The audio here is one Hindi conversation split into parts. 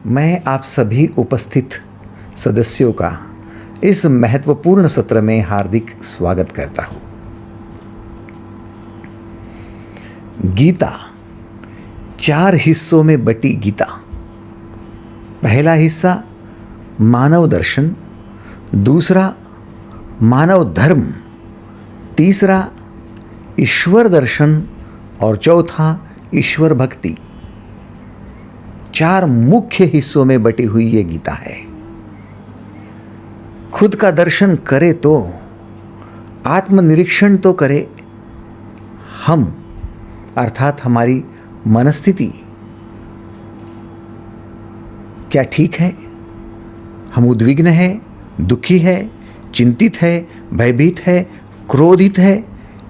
मैं आप सभी उपस्थित सदस्यों का इस महत्वपूर्ण सत्र में हार्दिक स्वागत करता हूं। गीता 4 हिस्सों में बटी गीता। पहला हिस्सा मानव दर्शन, दूसरा मानव धर्म, तीसरा ईश्वर दर्शन और चौथा ईश्वर भक्ति। 4 मुख्य हिस्सों में बटी हुई ये गीता है। खुद का दर्शन करे तो, आत्मनिरीक्षण तो करे। हम अर्थात हमारी मनस्थिति क्या ठीक है? हम उद्विग्न है, दुखी है, चिंतित है, भयभीत है, क्रोधित है,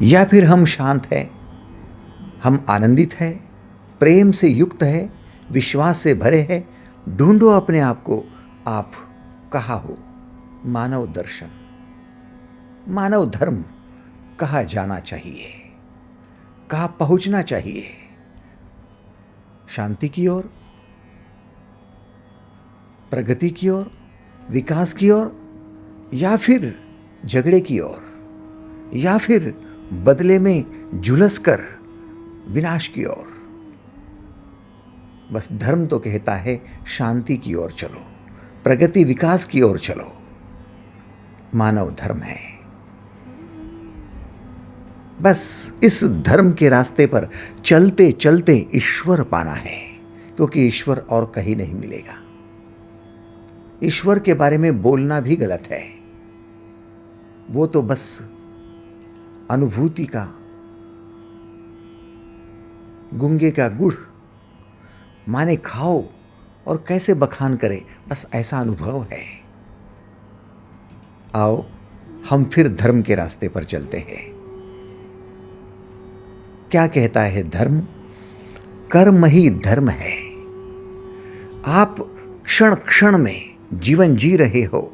या फिर हम शांत है, हम आनंदित है, प्रेम से युक्त है, विश्वास से भरे हैं। ढूंढो अपने आप को, आप कहाँ हो? मानव दर्शन, मानव धर्म, कहाँ जाना चाहिए, कहाँ पहुंचना चाहिए? शांति की ओर, प्रगति की ओर, विकास की ओर, या फिर झगड़े की ओर, या फिर बदले में झुलस कर विनाश की ओर? बस धर्म तो कहता है शांति की ओर चलो, प्रगति विकास की ओर चलो। मानव धर्म है। बस इस धर्म के रास्ते पर चलते चलते ईश्वर पाना है, क्योंकि ईश्वर और कहीं नहीं मिलेगा। ईश्वर के बारे में बोलना भी गलत है। वो तो बस अनुभूति का, गूंगे का गुड़ माने खाओ और कैसे बखान करे, बस ऐसा अनुभव है। आओ हम फिर धर्म के रास्ते पर चलते हैं। क्या कहता है धर्म? कर्म ही धर्म है। आप क्षण क्षण में जीवन जी रहे हो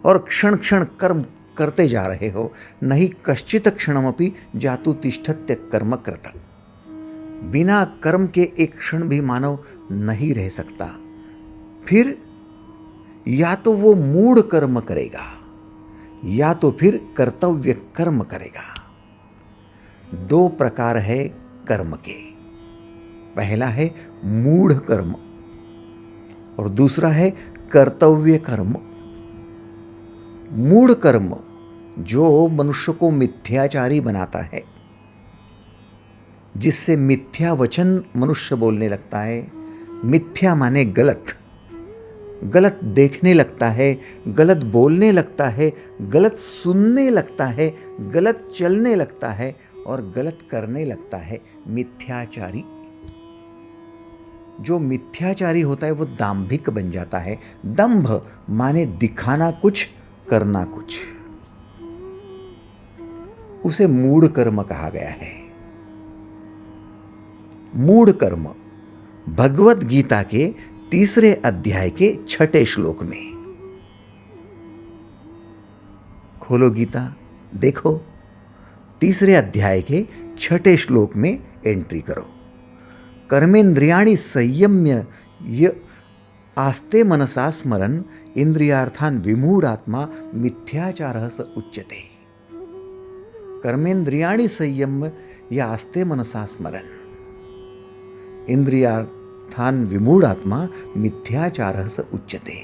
और क्षण क्षण कर्म करते जा रहे हो। नहीं कश्चित क्षणमपि जातु तिष्ठत्य कर्म कृतं। बिना कर्म के एक क्षण भी मानव नहीं रह सकता। फिर या तो वो मूढ़ कर्म करेगा, या तो फिर कर्तव्य कर्म करेगा। 2 प्रकार है कर्म के। पहला है मूढ़ कर्म और दूसरा है कर्तव्य कर्म। मूढ़ कर्म जो मनुष्य को मिथ्याचारी बनाता है, जिससे मिथ्या वचन मनुष्य बोलने लगता है। मिथ्या माने गलत, गलत देखने लगता है, गलत बोलने लगता है, गलत सुनने लगता है, गलत चलने लगता है और गलत करने लगता है। मिथ्याचारी, जो मिथ्याचारी होता है वो दांभिक बन जाता है। दंभ माने दिखाना कुछ, करना कुछ। उसे मूढ़ कर्म कहा गया है। मूढ़ कर्म भगवत गीता के 3 अध्याय के 6 श्लोक में। खोलो गीता, देखो 3 अध्याय के 6 श्लोक में एंट्री करो। कर्मेन्द्रियाणि संयम्य य आस्ते मनसा स्मरन् इंद्रियार्थान विमूढ़ात्मा मिथ्याचारः स उच्यते। कर्मेन्द्रियाणि संयम्य य आस्ते मनसा स्मरन् इंद्रियार्थान विमूढ़ात्मा मिथ्याचारः स उच्यते।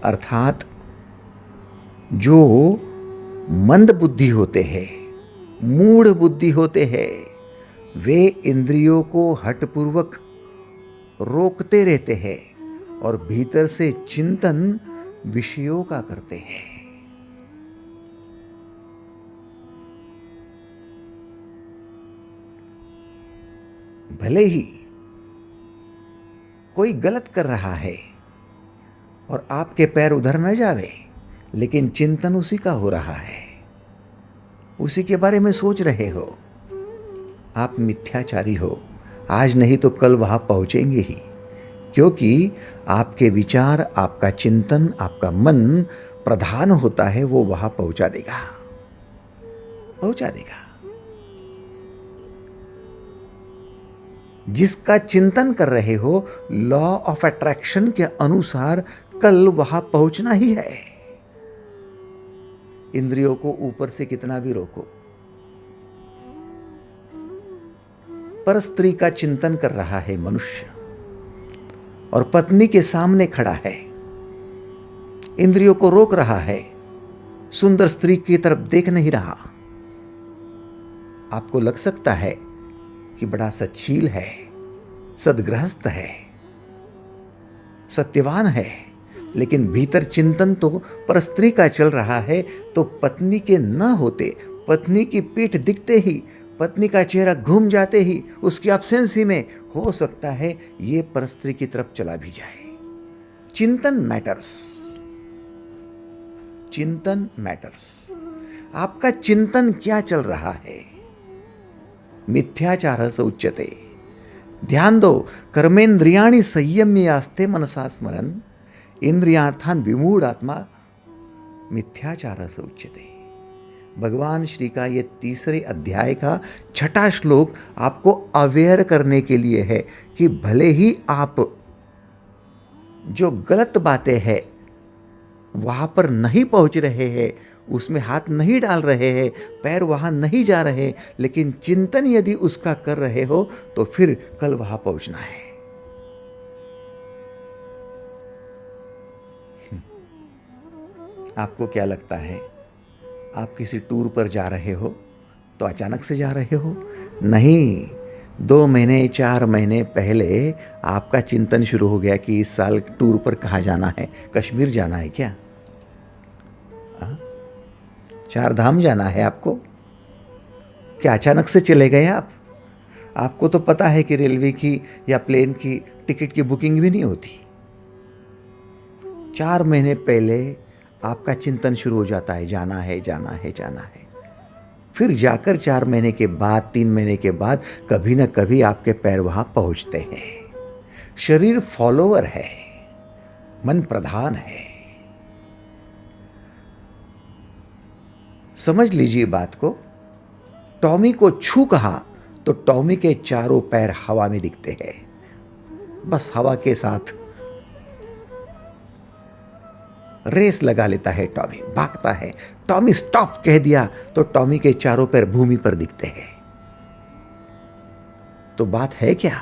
अर्थात जो मंद बुद्धि होते हैं, मूढ़ बुद्धि होते हैं, वे इंद्रियों को हठपूर्वक रोकते रहते हैं और भीतर से चिंतन विषयों का करते हैं। भले ही कोई गलत कर रहा है और आपके पैर उधर न जावे, लेकिन चिंतन उसी का हो रहा है, उसी के बारे में सोच रहे हो। आप मिथ्याचारी हो। आज नहीं तो कल वहां पहुंचेंगे ही, क्योंकि आपके विचार, आपका चिंतन, आपका मन प्रधान होता है। वो वहां पहुंचा देगा, पहुंचा देगा। जिसका चिंतन कर रहे हो, लॉ ऑफ अट्रैक्शन के अनुसार कल वहां पहुंचना ही है। इंद्रियों को ऊपर से कितना भी रोको, पर स्त्री का चिंतन कर रहा है मनुष्य और पत्नी के सामने खड़ा है, इंद्रियों को रोक रहा है, सुंदर स्त्री की तरफ देख नहीं रहा। आपको लग सकता है कि बड़ा सच्शील है, सद्गृहस्थ है, सत्यवान है, लेकिन भीतर चिंतन तो परस्त्री का चल रहा है। तो पत्नी के न होते, पत्नी की पीठ दिखते ही, पत्नी का चेहरा घूम जाते ही, उसकी एब्सेंसी में हो सकता है ये परस्त्री की तरफ चला भी जाए। चिंतन मैटर्स, चिंतन मैटर्स। आपका चिंतन क्या चल रहा है? मिथ्याचार स उच्यते। ध्यान दो, कर्मेंद्रियाणि संयम्य आस्ते मनसा स्मरन इंद्रियार्थान विमूढ़ आत्मा मिथ्याचार स उच्यते। भगवान श्री का ये तीसरे अध्याय का 6वां श्लोक आपको अवेयर करने के लिए है कि भले ही आप जो गलत बातें हैं वहां पर नहीं पहुंच रहे हैं, उसमें हाथ नहीं डाल रहे हैं, पैर वहां नहीं जा रहे, लेकिन चिंतन यदि उसका कर रहे हो तो फिर कल वहां पहुंचना है। आपको क्या लगता है, आप किसी टूर पर जा रहे हो तो अचानक से जा रहे हो? नहीं, 2 महीने 4 महीने पहले आपका चिंतन शुरू हो गया कि इस साल टूर पर कहाँ जाना है। कश्मीर जाना है क्या? 4 धाम जाना है आपको? क्या अचानक से चले गए आप? आपको तो पता है कि रेलवे की या प्लेन की टिकट की बुकिंग भी नहीं होती। 4 महीने पहले आपका चिंतन शुरू हो जाता है, जाना है, जाना है, जाना है। फिर जाकर 4 महीने के बाद, 3 महीने के बाद कभी ना कभी आपके पैर वहां पहुंचते हैं। शरीर फॉलोअर है, मन प्रधान है। समझ लीजिए बात को। टॉमी को छू कहा तो टॉमी के चारों पैर हवा में दिखते हैं, बस हवा के साथ रेस लगा लेता है टॉमी, भागता है। टॉमी स्टॉप कह दिया तो टॉमी के चारों पैर भूमि पर दिखते हैं। तो बात है क्या?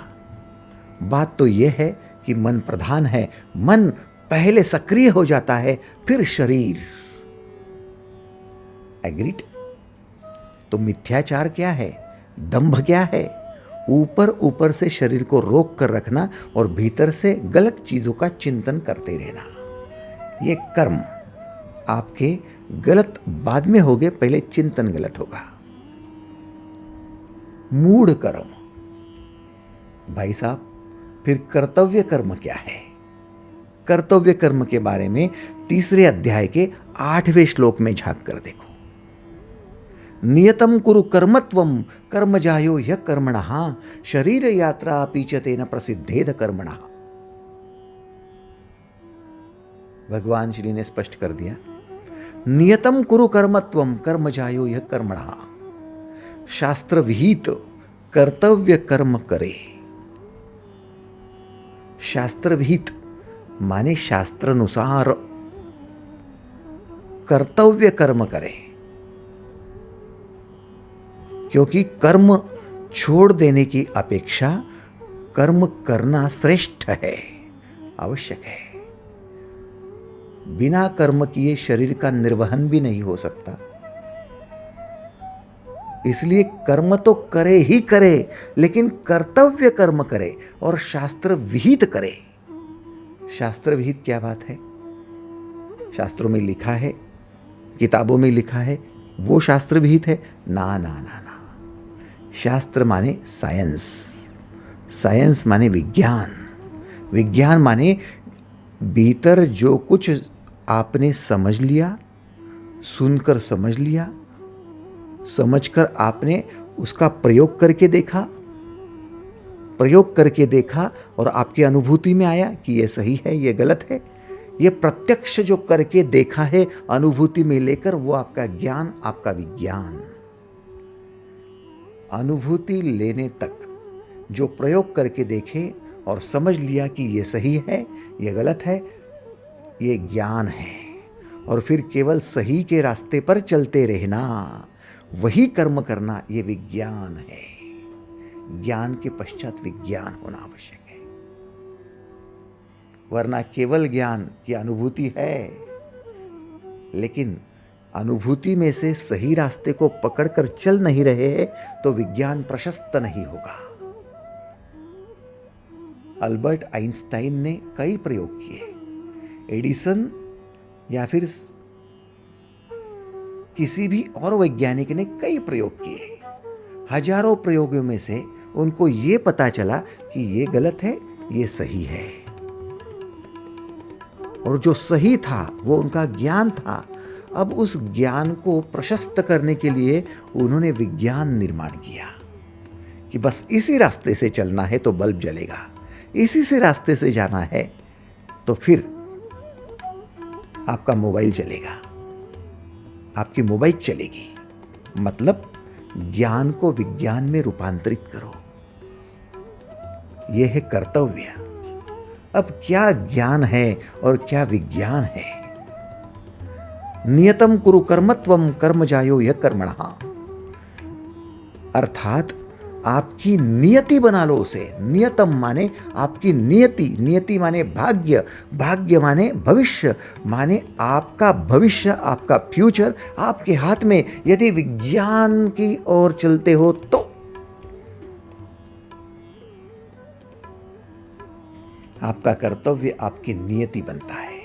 बात तो यह है कि मन प्रधान है। मन पहले सक्रिय हो जाता है, फिर शरीर। एग्रीड? तो मिथ्याचार क्या है, दंभ क्या है? ऊपर ऊपर से शरीर को रोक कर रखना और भीतर से गलत चीजों का चिंतन करते रहना। ये कर्म आपके गलत बाद में होगे, पहले चिंतन गलत होगा। मूढ़ कर्म। भाई साहब, फिर कर्तव्य कर्म क्या है? कर्तव्य कर्म के बारे में तीसरे अध्याय के 8वें श्लोक में झांक कर देखो। नियतम कुरु कर्मत्वम कर्मजायो ह्य कर्मणः शरीर यात्रा पीचते न प्रसिद्धेद कर्मणः। भगवान श्री ने स्पष्ट कर दिया, नियतम कुरु कर्मत्वम कर्मजायो ह्य कर्मणः। शास्त्र विहित कर्तव्य कर्म करे। शास्त्र विहित माने शास्त्रानुसार कर्तव्य कर्म करे, क्योंकि कर्म छोड़ देने की अपेक्षा कर्म करना श्रेष्ठ है, आवश्यक है। बिना कर्म किए शरीर का निर्वहन भी नहीं हो सकता। इसलिए कर्म तो करे ही करे, लेकिन कर्तव्य कर्म करे और शास्त्र विहित करे। शास्त्र विहित क्या बात है? शास्त्रों में लिखा है, किताबों में लिखा है, वो शास्त्र विहित है? ना ना ना ना। शास्त्र माने साइंस, साइंस माने विज्ञान, विज्ञान माने भीतर जो कुछ आपने समझ लिया, सुनकर समझ लिया, समझकर आपने उसका प्रयोग करके देखा, प्रयोग करके देखा और आपकी अनुभूति में आया कि ये सही है, ये गलत है। ये प्रत्यक्ष जो करके देखा है, अनुभूति में लेकर, वो आपका ज्ञान, आपका विज्ञान। अनुभूति लेने तक जो प्रयोग करके देखे और समझ लिया कि ये सही है, ये गलत है, ये ज्ञान है। और फिर केवल सही के रास्ते पर चलते रहना, वही कर्म करना, ये विज्ञान है। ज्ञान के पश्चात विज्ञान होना आवश्यक है, वरना केवल ज्ञान की अनुभूति है, लेकिन अनुभूति में से सही रास्ते को पकड़कर चल नहीं रहे तो विज्ञान प्रशस्त नहीं होगा। अल्बर्ट आइंस्टाइन ने कई प्रयोग किए, एडिसन या फिर किसी भी और वैज्ञानिक ने कई प्रयोग किए। हजारों प्रयोगों में से उनको ये पता चला कि ये गलत है, ये सही है। और जो सही था वो उनका ज्ञान था। अब उस ज्ञान को प्रशस्त करने के लिए उन्होंने विज्ञान निर्माण किया कि बस इसी रास्ते से चलना है तो बल्ब जलेगा, इसी से रास्ते से जाना है तो फिर आपका मोबाइल चलेगा, आपकी मोबाइल चलेगी। मतलब ज्ञान को विज्ञान में रूपांतरित करो, यह है कर्तव्य। अब क्या ज्ञान है और क्या विज्ञान है? नियतम कुरु कर्मत्वम कर्म जायो यः कर्मणः, अर्थात आपकी नियति बना लो उसे। नियतम माने आपकी नियति, नियति माने भाग्य, भाग्य माने भविष्य, माने आपका भविष्य, आपका फ्यूचर आपके हाथ में। यदि विज्ञान की ओर चलते हो तो आपका कर्तव्य आपकी नियति बनता है,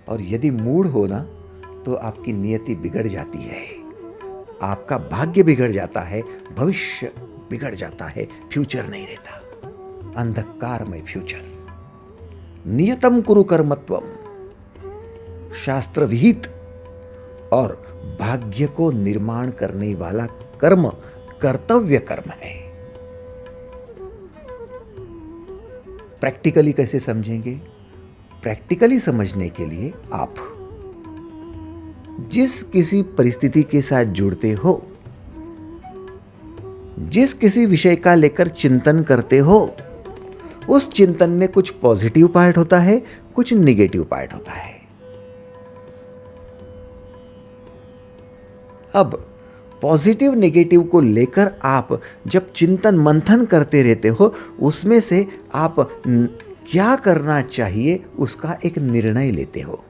और यदि मूढ़ हो ना तो आपकी नियति बिगड़ जाती है, आपका भाग्य बिगड़ जाता है, भविष्य बिगड़ जाता है, फ्यूचर नहीं रहता, अंधकार में फ्यूचर। नियतम कुरु कर्मत्वम, शास्त्र विहित और भाग्य को निर्माण करने वाला कर्म कर्तव्य कर्म है। प्रैक्टिकली कैसे समझेंगे? प्रैक्टिकली समझने के लिए आप जिस किसी परिस्थिति के साथ जुड़ते हो, जिस किसी विषय का लेकर चिंतन करते हो, उस चिंतन में कुछ पॉजिटिव पार्ट होता है, कुछ निगेटिव पार्ट होता है। अब पॉजिटिव निगेटिव को लेकर आप जब चिंतन मंथन करते रहते हो, उसमें से आप क्या करना चाहिए उसका एक निर्णय लेते हो।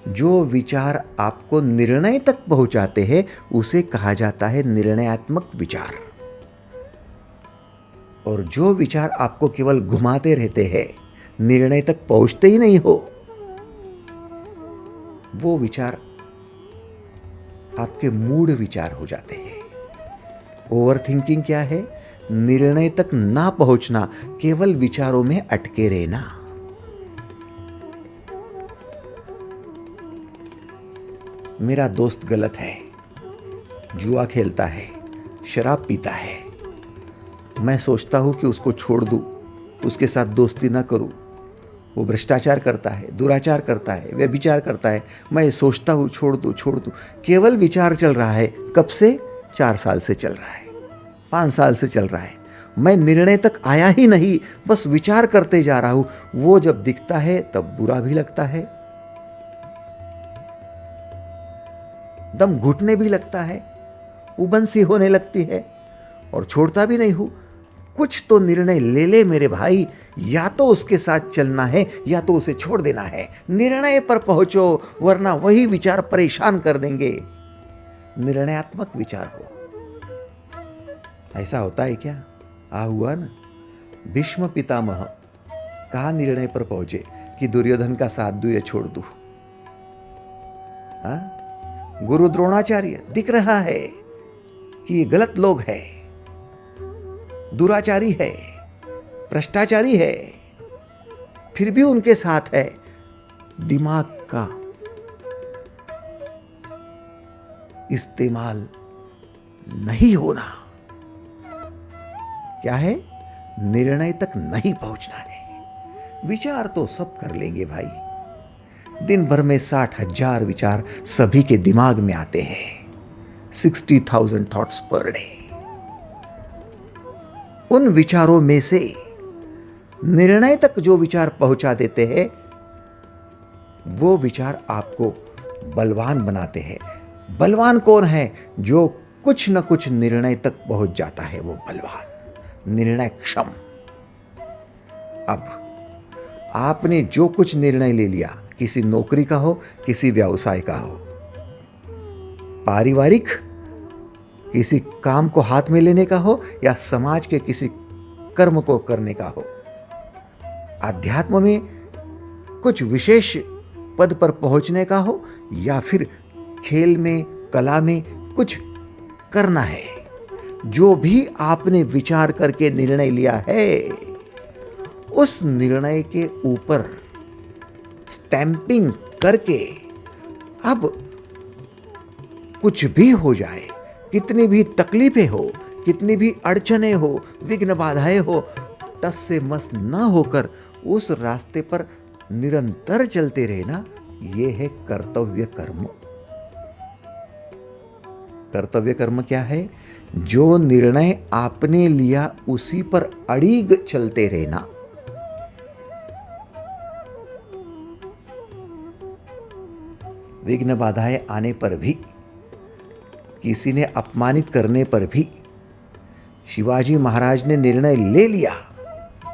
जो विचार आपको निर्णय तक पहुंचाते हैं उसे कहा जाता है निर्णयात्मक विचार, और जो विचार आपको केवल घुमाते रहते हैं, निर्णय तक पहुंचते ही नहीं हो, वो विचार आपके मूढ़ विचार हो जाते हैं। ओवर थिंकिंग क्या है? निर्णय तक ना पहुंचना, केवल विचारों में अटके रहना। मेरा दोस्त गलत है, जुआ खेलता है, शराब पीता है, मैं सोचता हूं कि उसको छोड़ दूं, उसके साथ दोस्ती ना करूं, वो भ्रष्टाचार करता है, दुराचार करता है, व्यभिचार करता है, मैं सोचता हूं छोड़ दूं। केवल विचार चल रहा है। कब से? 4 साल से चल रहा है, 5 साल से चल रहा है। मैं निर्णय तक आया ही नहीं, बस विचार करते जा रहा हूं। वो जब दिखता है तब बुरा भी लगता है, दम घुटने भी लगता है, उबन सी होने लगती है, और छोड़ता भी नहीं हूं। कुछ तो निर्णय ले ले मेरे भाई, या तो उसके साथ चलना है या तो उसे छोड़ देना है। निर्णय पर पहुंचो, वरना वही विचार परेशान कर देंगे। निर्णयात्मक विचार हो। ऐसा होता है क्या? हुआ ना, भीष्म पितामह कहा निर्णय पर पहुंचे कि दुर्योधन का साथ दूं या छोड़ दूं। गुरु द्रोणाचार्य दिख रहा है कि ये गलत लोग हैं, दुराचारी है, भ्रष्टाचारी है, फिर भी उनके साथ है। दिमाग का इस्तेमाल नहीं होना। क्या है? निर्णय तक नहीं पहुंचना है। विचार तो सब कर लेंगे भाई, दिन भर में 60,000 विचार सभी के दिमाग में आते हैं, 60,000 थॉट्स पर डे। उन विचारों में से निर्णय तक जो विचार पहुंचा देते हैं, वो विचार आपको बलवान बनाते हैं। बलवान कौन है? जो कुछ न कुछ निर्णय तक पहुंच जाता है, वो बलवान, निर्णय क्षम। अब आपने जो कुछ निर्णय ले लिया, किसी नौकरी का हो, किसी व्यवसाय का हो, पारिवारिक किसी काम को हाथ में लेने का हो, या समाज के किसी कर्म को करने का हो, अध्यात्म में कुछ विशेष पद पर पहुंचने का हो, या फिर खेल में, कला में कुछ करना है, जो भी आपने विचार करके निर्णय लिया है, उस निर्णय के ऊपर स्टैंपिंग करके अब कुछ भी हो जाए, कितनी भी तकलीफें हो, कितनी भी अड़चने हो, विघ्न बाधाएं हो, टस से मस न होकर उस रास्ते पर निरंतर चलते रहना, यह है कर्तव्य कर्म। कर्तव्य कर्म क्या है? जो निर्णय आपने लिया उसी पर अड़िग चलते रहना। विघ्न बाधाएं आने पर भी, किसी ने अपमानित करने पर भी, शिवाजी महाराज ने निर्णय ले लिया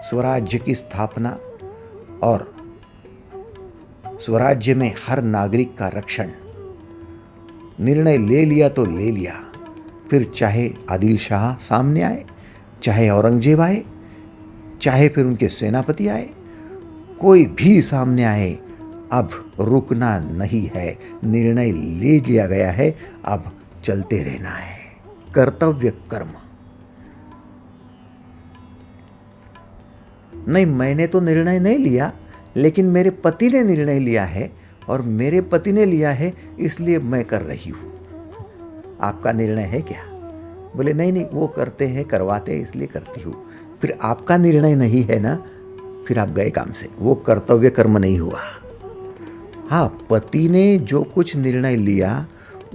स्वराज्य की स्थापना और स्वराज्य में हर नागरिक का रक्षण। निर्णय ले लिया तो ले लिया, फिर चाहे आदिल शाह सामने आए, चाहे औरंगजेब आए, चाहे फिर उनके सेनापति आए, कोई भी सामने आए, अब रुकना नहीं है। निर्णय ले लिया गया है, अब चलते रहना है। कर्तव्य कर्म। नहीं, मैंने तो निर्णय नहीं लिया, लेकिन मेरे पति ने निर्णय लिया है और मेरे पति ने लिया है, इसलिए मैं कर रही हूं। आपका निर्णय है क्या? बोले नहीं नहीं, वो करते हैं, करवाते हैं, इसलिए करती हूं। फिर आपका निर्णय नहीं है ना, फिर आप गए काम से, वो कर्तव्य कर्म नहीं हुआ। हाँ, पति ने जो कुछ निर्णय लिया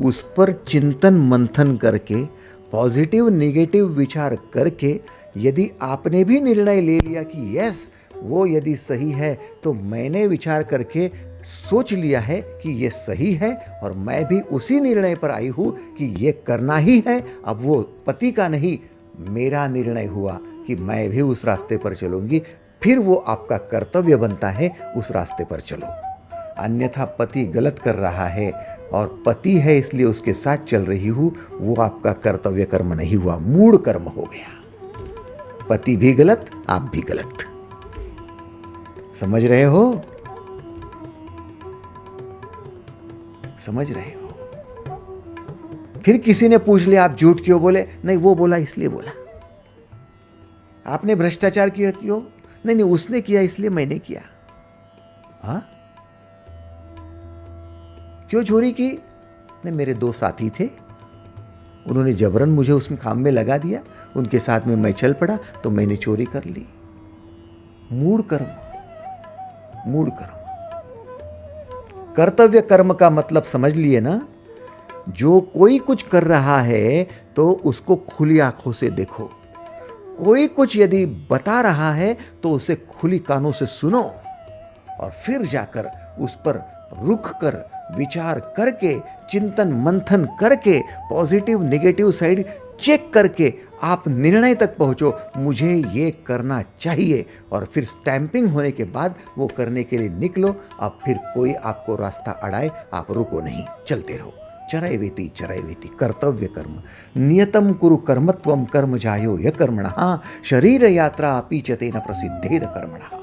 उस पर चिंतन मंथन करके, पॉजिटिव निगेटिव विचार करके, यदि आपने भी निर्णय ले लिया कि यस वो यदि सही है, तो मैंने विचार करके सोच लिया है कि ये सही है और मैं भी उसी निर्णय पर आई हूँ कि ये करना ही है। अब वो पति का नहीं, मेरा निर्णय हुआ कि मैं भी उस रास्ते पर चलूँगी, फिर वो आपका कर्तव्य बनता है, उस रास्ते पर चलो। अन्यथा पति गलत कर रहा है और पति है इसलिए उसके साथ चल रही हूँ, वो आपका कर्तव्य कर्म नहीं हुआ, मूढ़ कर्म हो गया। पति भी गलत, आप भी गलत। समझ रहे हो? समझ रहे हो? फिर किसी ने पूछ लिया आप झूठ क्यों बोले? नहीं, वो बोला इसलिए बोला। आपने भ्रष्टाचार किया क्यों? नहीं नहीं, उसने किया इसलिए मैंने किया। हाँ, क्यों चोरी की? नहीं, मेरे दो साथी थे, उन्होंने जबरन मुझे उसमें काम में लगा दिया, उनके साथ में मैं चल पड़ा तो मैंने चोरी कर ली। मूढ़ कर्म, मूढ़ कर्म। कर्तव्य कर्म का मतलब समझ लिए ना? जो कोई कुछ कर रहा है तो उसको खुली आंखों से देखो। कोई कुछ यदि बता रहा है तो उसे खुली कानों से सुनो और फिर जाकर उस पर रुक कर विचार करके, चिंतन मंथन करके, पॉजिटिव नेगेटिव साइड चेक करके आप निर्णय तक पहुंचो, मुझे ये करना चाहिए, और फिर स्टैंपिंग होने के बाद वो करने के लिए निकलो। अब फिर कोई आपको रास्ता अड़ाए, आप रुको नहीं, चलते रहो। चरैवेति चरैवेति कर्तव्य कर्म नियतम कुरु कर्मत्वम कर्म जायो य कर्मणः शरीर यात्रा अपि च तेन प्रसिद्धेद कर्मणः।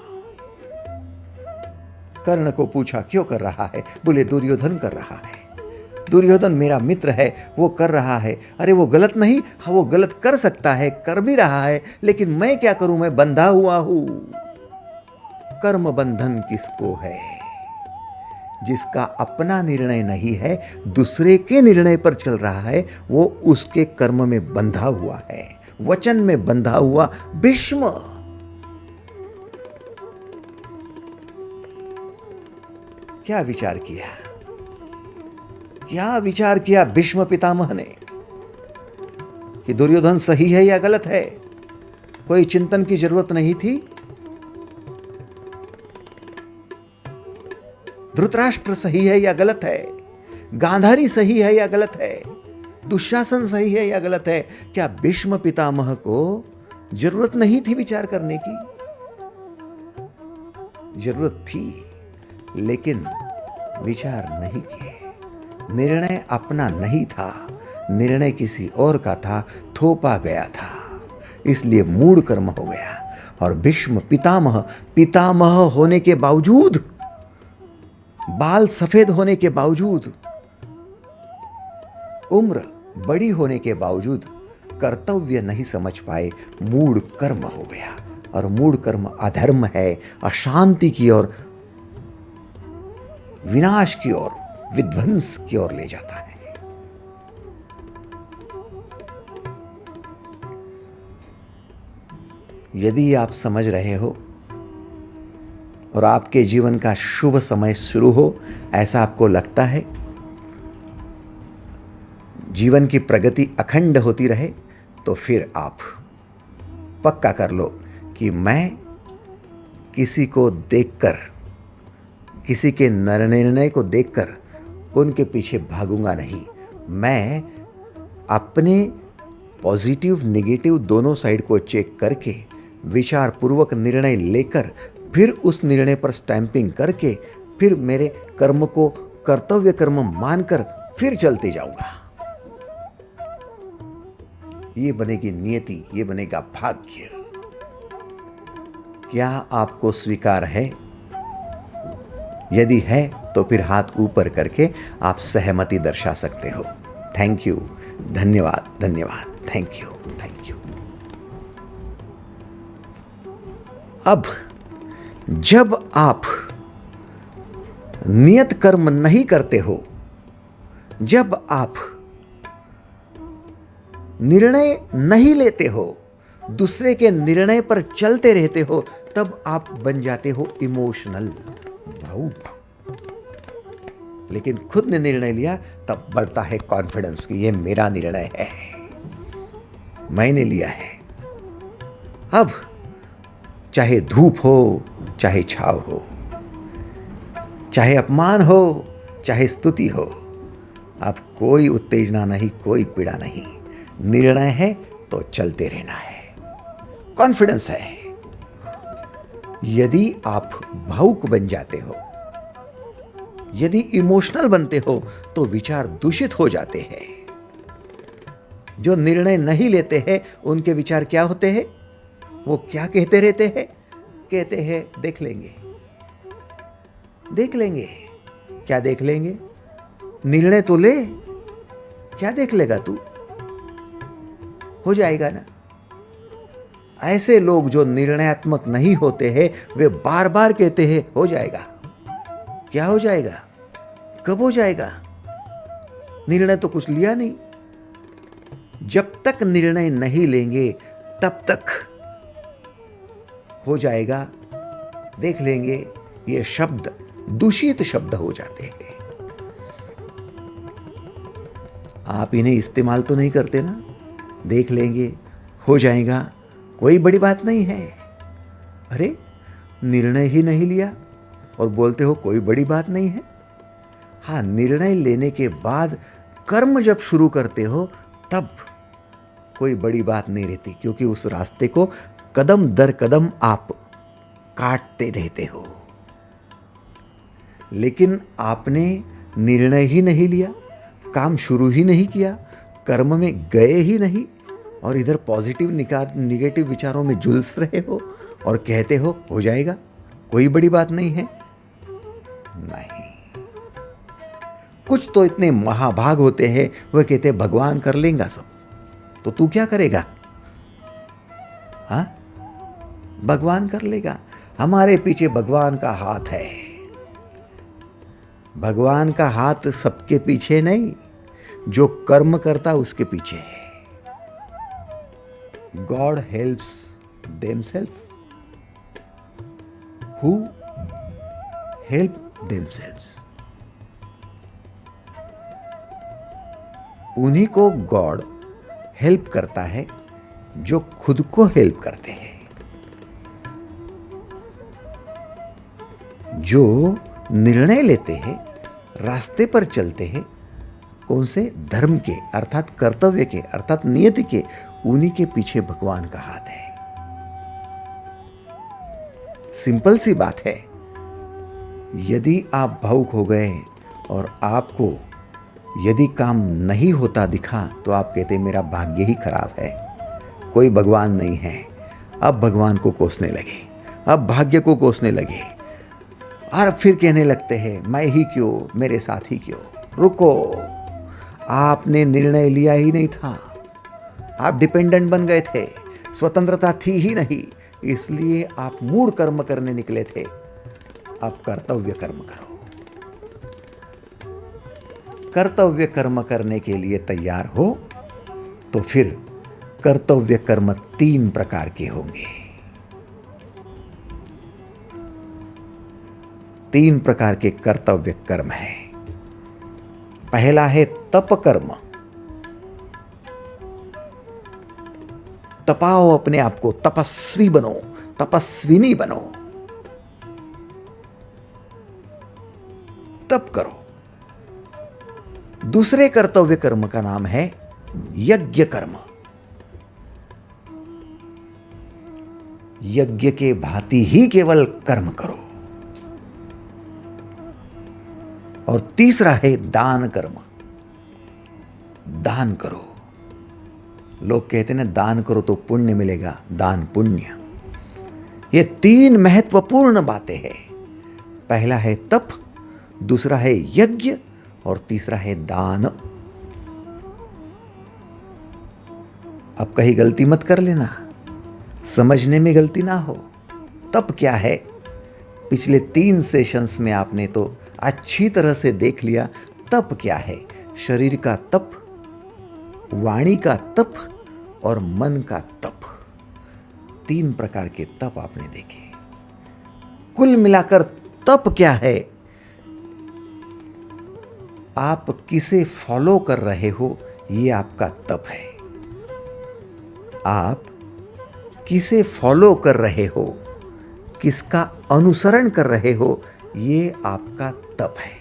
कर्ण को पूछा क्यों कर रहा है? बोले दुर्योधन कर रहा है। दुर्योधन मेरा मित्र है, वो कर रहा है। अरे वो गलत नहीं, हाँ वो गलत कर सकता है, कर भी रहा है, लेकिन मैं क्या करूं, मैं बंधा हुआ हूं। कर्म बंधन किसको है? जिसका अपना निर्णय नहीं है, दूसरे के निर्णय पर चल रहा है, वो उसके कर्म में बंधा हुआ है, वचन में बंधा हुआ। भीष्म क्या विचार किया? क्या विचार किया भीष्म पितामह ने कि दुर्योधन सही है या गलत है? कोई चिंतन की जरूरत नहीं थी। धृतराष्ट्र सही है या गलत है, गांधारी सही है या गलत है, दुशासन सही है या गलत है, क्या भीष्म पितामह को जरूरत नहीं थी विचार करने की? जरूरत थी, लेकिन विचार नहीं किए। निर्णय अपना नहीं था, निर्णय किसी और का था, थोपा गया था, इसलिए मूढ़ कर्म हो गया। और भीष्म पितामह, पितामह होने के बावजूद, बाल सफेद होने के बावजूद, उम्र बड़ी होने के बावजूद कर्तव्य नहीं समझ पाए, मूढ़ कर्म हो गया। और मूढ़ कर्म अधर्म है, अशांति की ओर, विनाश की ओर, विध्वंस की ओर ले जाता है। यदि आप समझ रहे हो और आपके जीवन का शुभ समय शुरू हो, ऐसा आपको लगता है, जीवन की प्रगति अखंड होती रहे, तो फिर आप पक्का कर लो कि मैं किसी को देखकर, किसी के निर्णय को देखकर उनके पीछे भागूंगा नहीं। मैं अपने पॉजिटिव नेगेटिव दोनों साइड को चेक करके, विचार पूर्वक निर्णय लेकर, फिर उस निर्णय पर स्टैंपिंग करके, फिर मेरे कर्म को कर्तव्य कर्म मानकर फिर चलते जाऊंगा। ये बनेगी नियति, ये बनेगा भाग्य। क्या आपको स्वीकार है? यदि है तो फिर हाथ ऊपर करके आप सहमति दर्शा सकते हो। थैंक यू, धन्यवाद, धन्यवाद, थैंक यू, थैंक यू। अब जब आप नियत कर्म नहीं करते हो, जब आप निर्णय नहीं लेते हो, दूसरे के निर्णय पर चलते रहते हो, तब आप बन जाते हो इमोशनल, भावुक। लेकिन खुद ने निर्णय लिया तब बढ़ता है कॉन्फिडेंस कि ये मेरा निर्णय है, मैंने लिया है। अब चाहे धूप हो, चाहे छाव हो, चाहे अपमान हो, चाहे स्तुति हो, अब कोई उत्तेजना नहीं, कोई पीड़ा नहीं। निर्णय है तो चलते रहना है, कॉन्फिडेंस है। यदि आप भावुक बन जाते हो, यदि इमोशनल बनते हो, तो विचार दूषित हो जाते हैं। जो निर्णय नहीं लेते हैं, उनके विचार क्या होते हैं? वो क्या कहते रहते हैं? कहते हैं देख लेंगे, देख लेंगे। क्या देख लेंगे? निर्णय तो ले, क्या देख लेगा तू? हो जाएगा ना। ऐसे लोग जो निर्णयात्मक नहीं होते हैं, वे बार बार कहते हैं हो जाएगा। क्या हो जाएगा? कब हो जाएगा? निर्णय तो कुछ लिया नहीं। जब तक निर्णय नहीं लेंगे तब तक हो जाएगा, देख लेंगे, ये शब्द दूषित शब्द हो जाते हैं। आप इन्हें इस्तेमाल तो नहीं करते ना? देख लेंगे, हो जाएगा, कोई बड़ी बात नहीं है। अरे निर्णय ही नहीं लिया और बोलते हो कोई बड़ी बात नहीं है। हाँ, निर्णय लेने के बाद कर्म जब शुरू करते हो तब कोई बड़ी बात नहीं रहती, क्योंकि उस रास्ते को कदम दर कदम आप काटते रहते हो। लेकिन आपने निर्णय ही नहीं लिया, काम शुरू ही नहीं किया, कर्म में गए ही नहीं, और इधर पॉजिटिव निगेटिव विचारों में झुलस रहे हो और कहते हो जाएगा, कोई बड़ी बात नहीं है। नहीं, कुछ तो इतने महाभाग होते हैं, वह कहते हैं भगवान कर लेगा सब, तो तू क्या करेगा? हाँ, भगवान कर लेगा। हमारे पीछे भगवान का हाथ है। भगवान का हाथ सबके पीछे नहीं, जो कर्म करता उसके पीछे है। God helps themselves who help themselves. उन्हीं को गॉड हेल्प करता है जो खुद को हेल्प करते हैं, जो निर्णय लेते हैं, रास्ते पर चलते हैं, कौन से धर्म के अर्थात कर्तव्य के अर्थात नियति के, उन्हीं के पीछे भगवान का हाथ है। सिंपल सी बात है। यदि आप भावुक हो गए और आपको यदि काम नहीं होता दिखा तो आप कहते मेरा भाग्य ही खराब है, कोई भगवान नहीं है। अब भगवान को कोसने लगे, अब भाग्य को कोसने लगे और फिर कहने लगते हैं मैं ही क्यों, मेरे साथ ही क्यों। रुको, आपने निर्णय लिया ही नहीं था, आप डिपेंडेंट बन गए थे, स्वतंत्रता थी ही नहीं, इसलिए आप मूढ़ कर्म करने निकले थे। अब कर्तव्य कर्म करो। कर्तव्य कर्म करने के लिए तैयार हो तो फिर कर्तव्य कर्म 3 प्रकार के होंगे। 3 प्रकार के कर्तव्य कर्म हैं। पहला है तप कर्म। तपाओ अपने आप को, तपस्वी बनो, तपस्विनी बनो, तप करो। दूसरे कर्तव्य कर्म का नाम है यज्ञ कर्म। यज्ञ के भांति ही केवल कर्म करो। और तीसरा है दान कर्म। दान करो। लोग कहते हैं ना दान करो तो पुण्य मिलेगा, दान पुण्य। ये 3 महत्वपूर्ण बातें हैं। पहला है तप, दूसरा है यज्ञ और तीसरा है दान। अब कहीं गलती मत कर लेना, समझने में गलती ना हो। तप क्या है? पिछले 3 सेशंस में आपने तो अच्छी तरह से देख लिया तप क्या है। शरीर का तप, वाणी का तप और मन का तप। 3 प्रकार के तप आपने देखे। कुल मिलाकर तप क्या है? आप किसे फॉलो कर रहे हो, ये आपका तप है। आप किसे फॉलो कर रहे हो, किसका अनुसरण कर रहे हो, ये आपका तप है।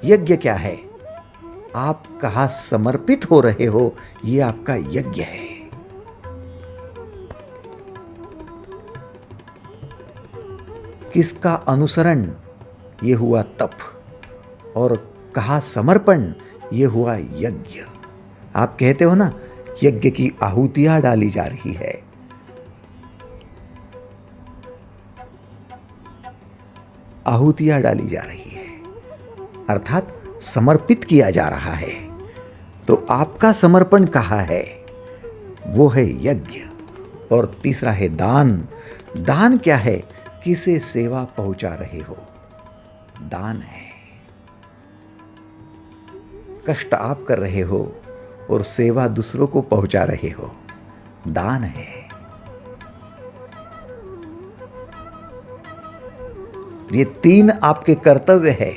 यज्ञ क्या है? आप कहाँ समर्पित हो रहे हो, ये आपका यज्ञ है। किसका अनुसरण, ये हुआ तप। और कहाँ समर्पण, ये हुआ यज्ञ। आप कहते हो ना यज्ञ की आहुतियां डाली जा रही है। आहुतियां डाली जा रही है अर्थात समर्पित किया जा रहा है। तो आपका समर्पण कहाँ है? वो है यज्ञ। और तीसरा है दान। दान क्या है? किसे सेवा पहुंचा रहे हो, दान है। कष्ट आप कर रहे हो और सेवा दूसरों को पहुंचा रहे हो, दान है। ये 3 आपके कर्तव्य है।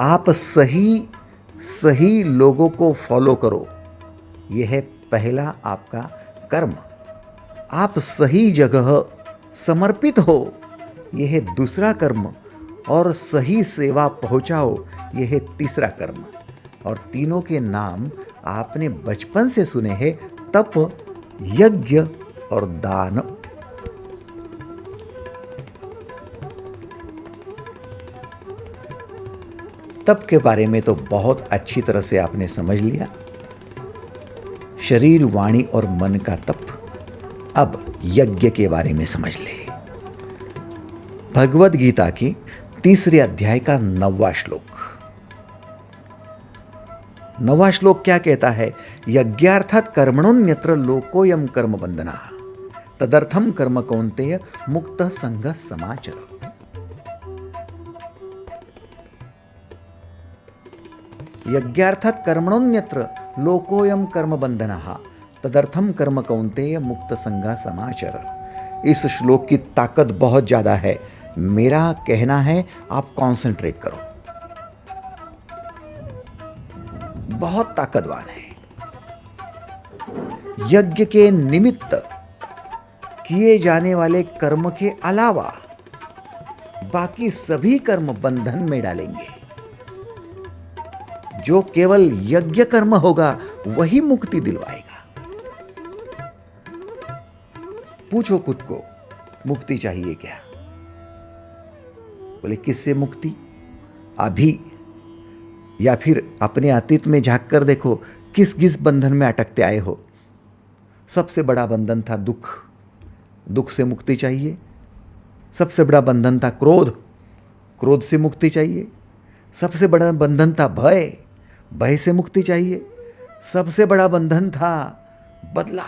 आप सही लोगों को फॉलो करो, यह है पहला आपका कर्म। आप सही जगह समर्पित हो, यह है दूसरा कर्म। और सही सेवा पहुंचाओ, यह है तीसरा कर्म। और तीनों के नाम आपने बचपन से सुने हैं, तप, यज्ञ और दान। तप के बारे में तो बहुत अच्छी तरह से आपने समझ लिया, शरीर, वाणी और मन का तप। अब यज्ञ के बारे में समझ ले। भगवद गीता के 3 अध्याय का 9वां श्लोक। 9वां श्लोक क्या कहता है? यज्ञार्थात कर्मणोन्यत्र लोकोयम कर्म बंधनः तदर्थम कर्म कौन्तेय मुक्त संग समाचर। यज्ञार्थात कर्मणोन्यत्र लोकोयम कर्म बंधनः तदर्थम कर्म कौन्तेय मुक्त संग समाचर। इस श्लोक की ताकत बहुत ज्यादा है। मेरा कहना है आप कॉन्सेंट्रेट करो। बहुत ताकतवान है। यज्ञ के निमित्त किए जाने वाले कर्म के अलावा बाकी सभी कर्म बंधन में डालेंगे। जो केवल यज्ञ कर्म होगा वही मुक्ति दिलवाएगा। पूछो खुद को, मुक्ति चाहिए क्या? बोले किससे मुक्ति? अभी या फिर अपने अतीत में झांक कर देखो, किस किस बंधन में अटकते आए हो। सबसे बड़ा बंधन था दुख, दुख से मुक्ति चाहिए। सबसे बड़ा बंधन था क्रोध, क्रोध से मुक्ति चाहिए। सबसे बड़ा बंधन था भय, भय से मुक्ति चाहिए। सबसे बड़ा बंधन था बदला,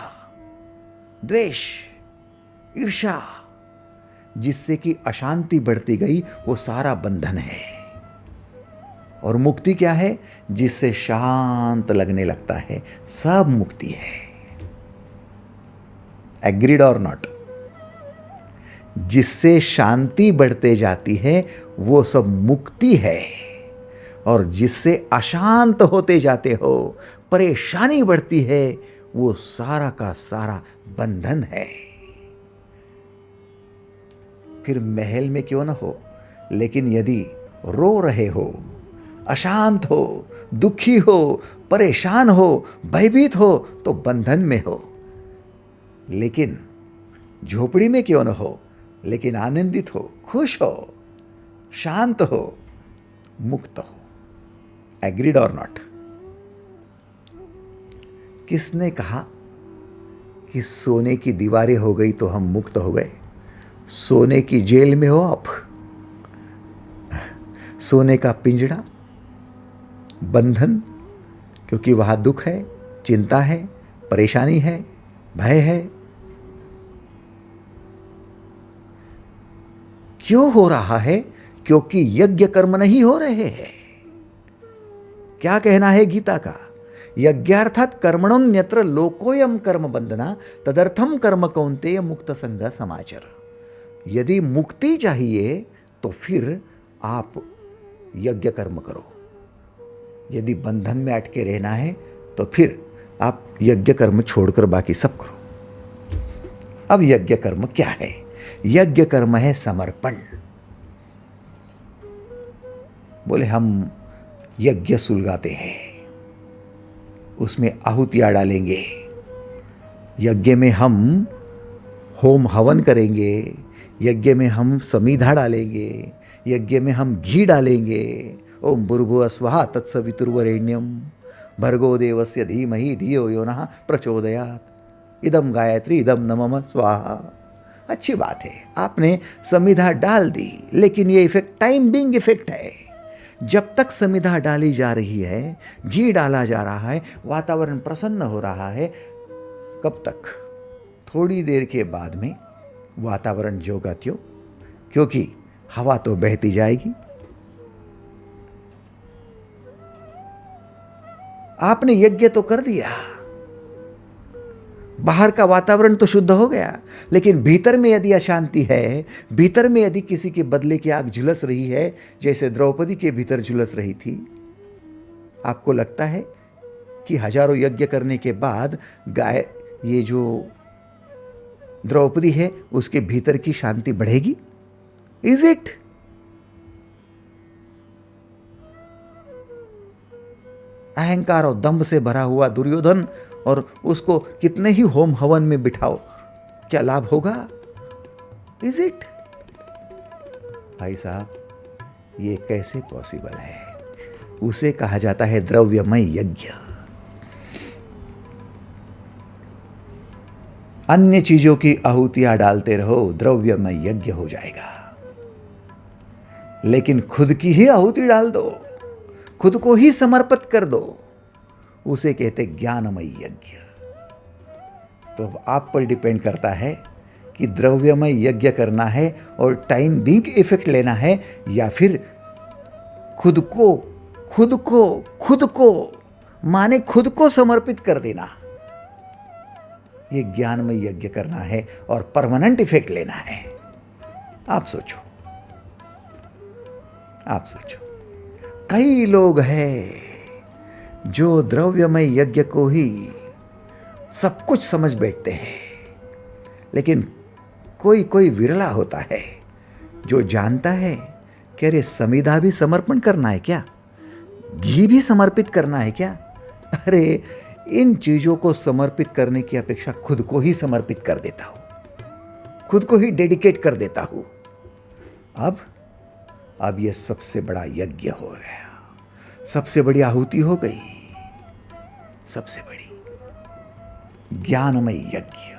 द्वेष, ईर्ष्या, जिससे कि अशांति बढ़ती गई, वो सारा बंधन है। और मुक्ति क्या है? जिससे शांत लगने लगता है, सब मुक्ति है। एग्रीड और नॉट? जिससे शांति बढ़ते जाती है वो सब मुक्ति है, और जिससे अशांत होते जाते हो, परेशानी बढ़ती है, वो सारा का सारा बंधन है। फिर महल में क्यों ना हो, लेकिन यदि रो रहे हो, अशांत हो, दुखी हो, परेशान हो, भयभीत हो, तो बंधन में हो। लेकिन झोपड़ी में क्यों न हो, लेकिन आनंदित हो, खुश हो, शांत हो, मुक्त हो। एग्रीड और नॉट? किसने कहा कि सोने की दीवारें हो गई तो हम मुक्त हो गए? सोने की जेल में हो आप, सोने का पिंजड़ा, बंधन, क्योंकि वहां दुख है, चिंता है, परेशानी है, भय है। क्यों हो रहा है? क्योंकि यज्ञ कर्म नहीं हो रहे हैं। क्या कहना है गीता का? यज्ञार्थात कर्मणोन्यत्र लोकोयम कर्म बंधना तदर्थम कर्म कौन्तेय मुक्त संग समाचर। यदि मुक्ति चाहिए तो फिर आप यज्ञ कर्म करो। यदि बंधन में अटके रहना है तो फिर आप यज्ञ कर्म छोड़कर बाकी सब करो। अब यज्ञ कर्म क्या है? यज्ञ कर्म है समर्पण। बोले हम यज्ञ सुलगाते हैं, उसमें आहुतियां डालेंगे, यज्ञ में हम होम हवन करेंगे, यज्ञ में हम समीधा डालेंगे, यज्ञ में हम घी डालेंगे। ओम भूर्भुवः स्वः तत्सवितुर्वरेण्यम भर्गो देवस्य धीमहि धियो यो नः प्रचोदयात् इदम गायत्री इदम नमः स्वाहा। अच्छी बात है, आपने समिधा डाल दी, लेकिन ये इफेक्ट टाइम बिंग इफेक्ट है। जब तक समिधा डाली जा रही है, घी डाला जा रहा है, वातावरण प्रसन्न हो रहा है, कब तक? थोड़ी देर के बाद में वातावरण जोगा त्यों, क्योंकि हवा तो बहती जाएगी। आपने यज्ञ तो कर दिया, बाहर का वातावरण तो शुद्ध हो गया, लेकिन भीतर में यदि अशांति है, भीतर में यदि किसी के बदले की आग झुलस रही है, जैसे द्रौपदी के भीतर झुलस रही थी, आपको लगता है कि हजारों यज्ञ करने के बाद गाय, ये जो द्रौपदी है, उसके भीतर की शांति बढ़ेगी? Is it? अहंकार और दंभ से भरा हुआ दुर्योधन, और उसको कितने ही होम हवन में बिठाओ, क्या लाभ होगा? Is it? भाई साहब, ये कैसे पॉसिबल है? उसे कहा जाता है द्रव्यमय यज्ञ। अन्य चीजों की आहुतियां डालते रहो, द्रव्यमय यज्ञ हो जाएगा। लेकिन खुद की ही आहुति डाल दो, खुद को ही समर्पित कर दो, उसे कहते ज्ञानमय यज्ञ। तो अब आप पर डिपेंड करता है कि द्रव्यमय यज्ञ करना है और टाइम बिंग इफेक्ट लेना है, या फिर खुद को माने खुद को समर्पित कर देना। ये ज्ञानमय यज्ञ करना है और परमानेंट इफेक्ट लेना है। आप सोचो, आप सोचो। कई लोग हैं जो द्रव्यमय यज्ञ को ही सब कुछ समझ बैठते हैं, लेकिन कोई कोई विरला होता है जो जानता है कि अरे समिधा भी समर्पण करना है क्या, घी भी समर्पित करना है क्या, अरे इन चीजों को समर्पित करने की अपेक्षा खुद को ही समर्पित कर देता हूं, खुद को ही डेडिकेट कर देता हूं। अब यह सबसे बड़ा यज्ञ हो गया, सबसे बड़ी आहुति हो गई, सबसे बड़ी ज्ञानमय यज्ञ।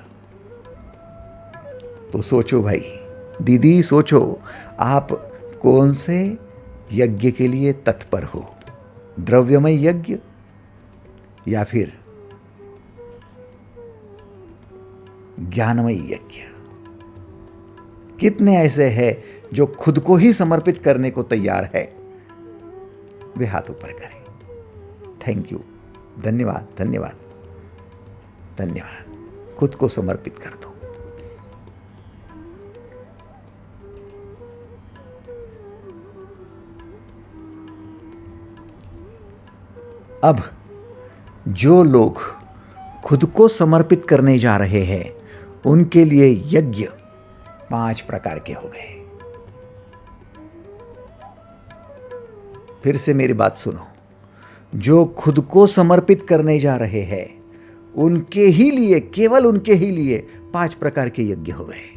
तो सोचो भाई, दीदी सोचो, आप कौन से यज्ञ के लिए तत्पर हो, द्रव्यमय यज्ञ या फिर ज्ञानमय यज्ञ? कितने ऐसे हैं जो खुद को ही समर्पित करने को तैयार है? वे हाथ ऊपर करें। थैंक यू, धन्यवाद धन्यवाद धन्यवाद। खुद को समर्पित कर दो। अब जो लोग खुद को समर्पित करने जा रहे हैं उनके लिए यज्ञ 5 प्रकार के हो गए। फिर से मेरी बात सुनो, जो खुद को समर्पित करने जा रहे हैं उनके ही लिए, केवल उनके ही लिए 5 प्रकार के यज्ञ हो गए।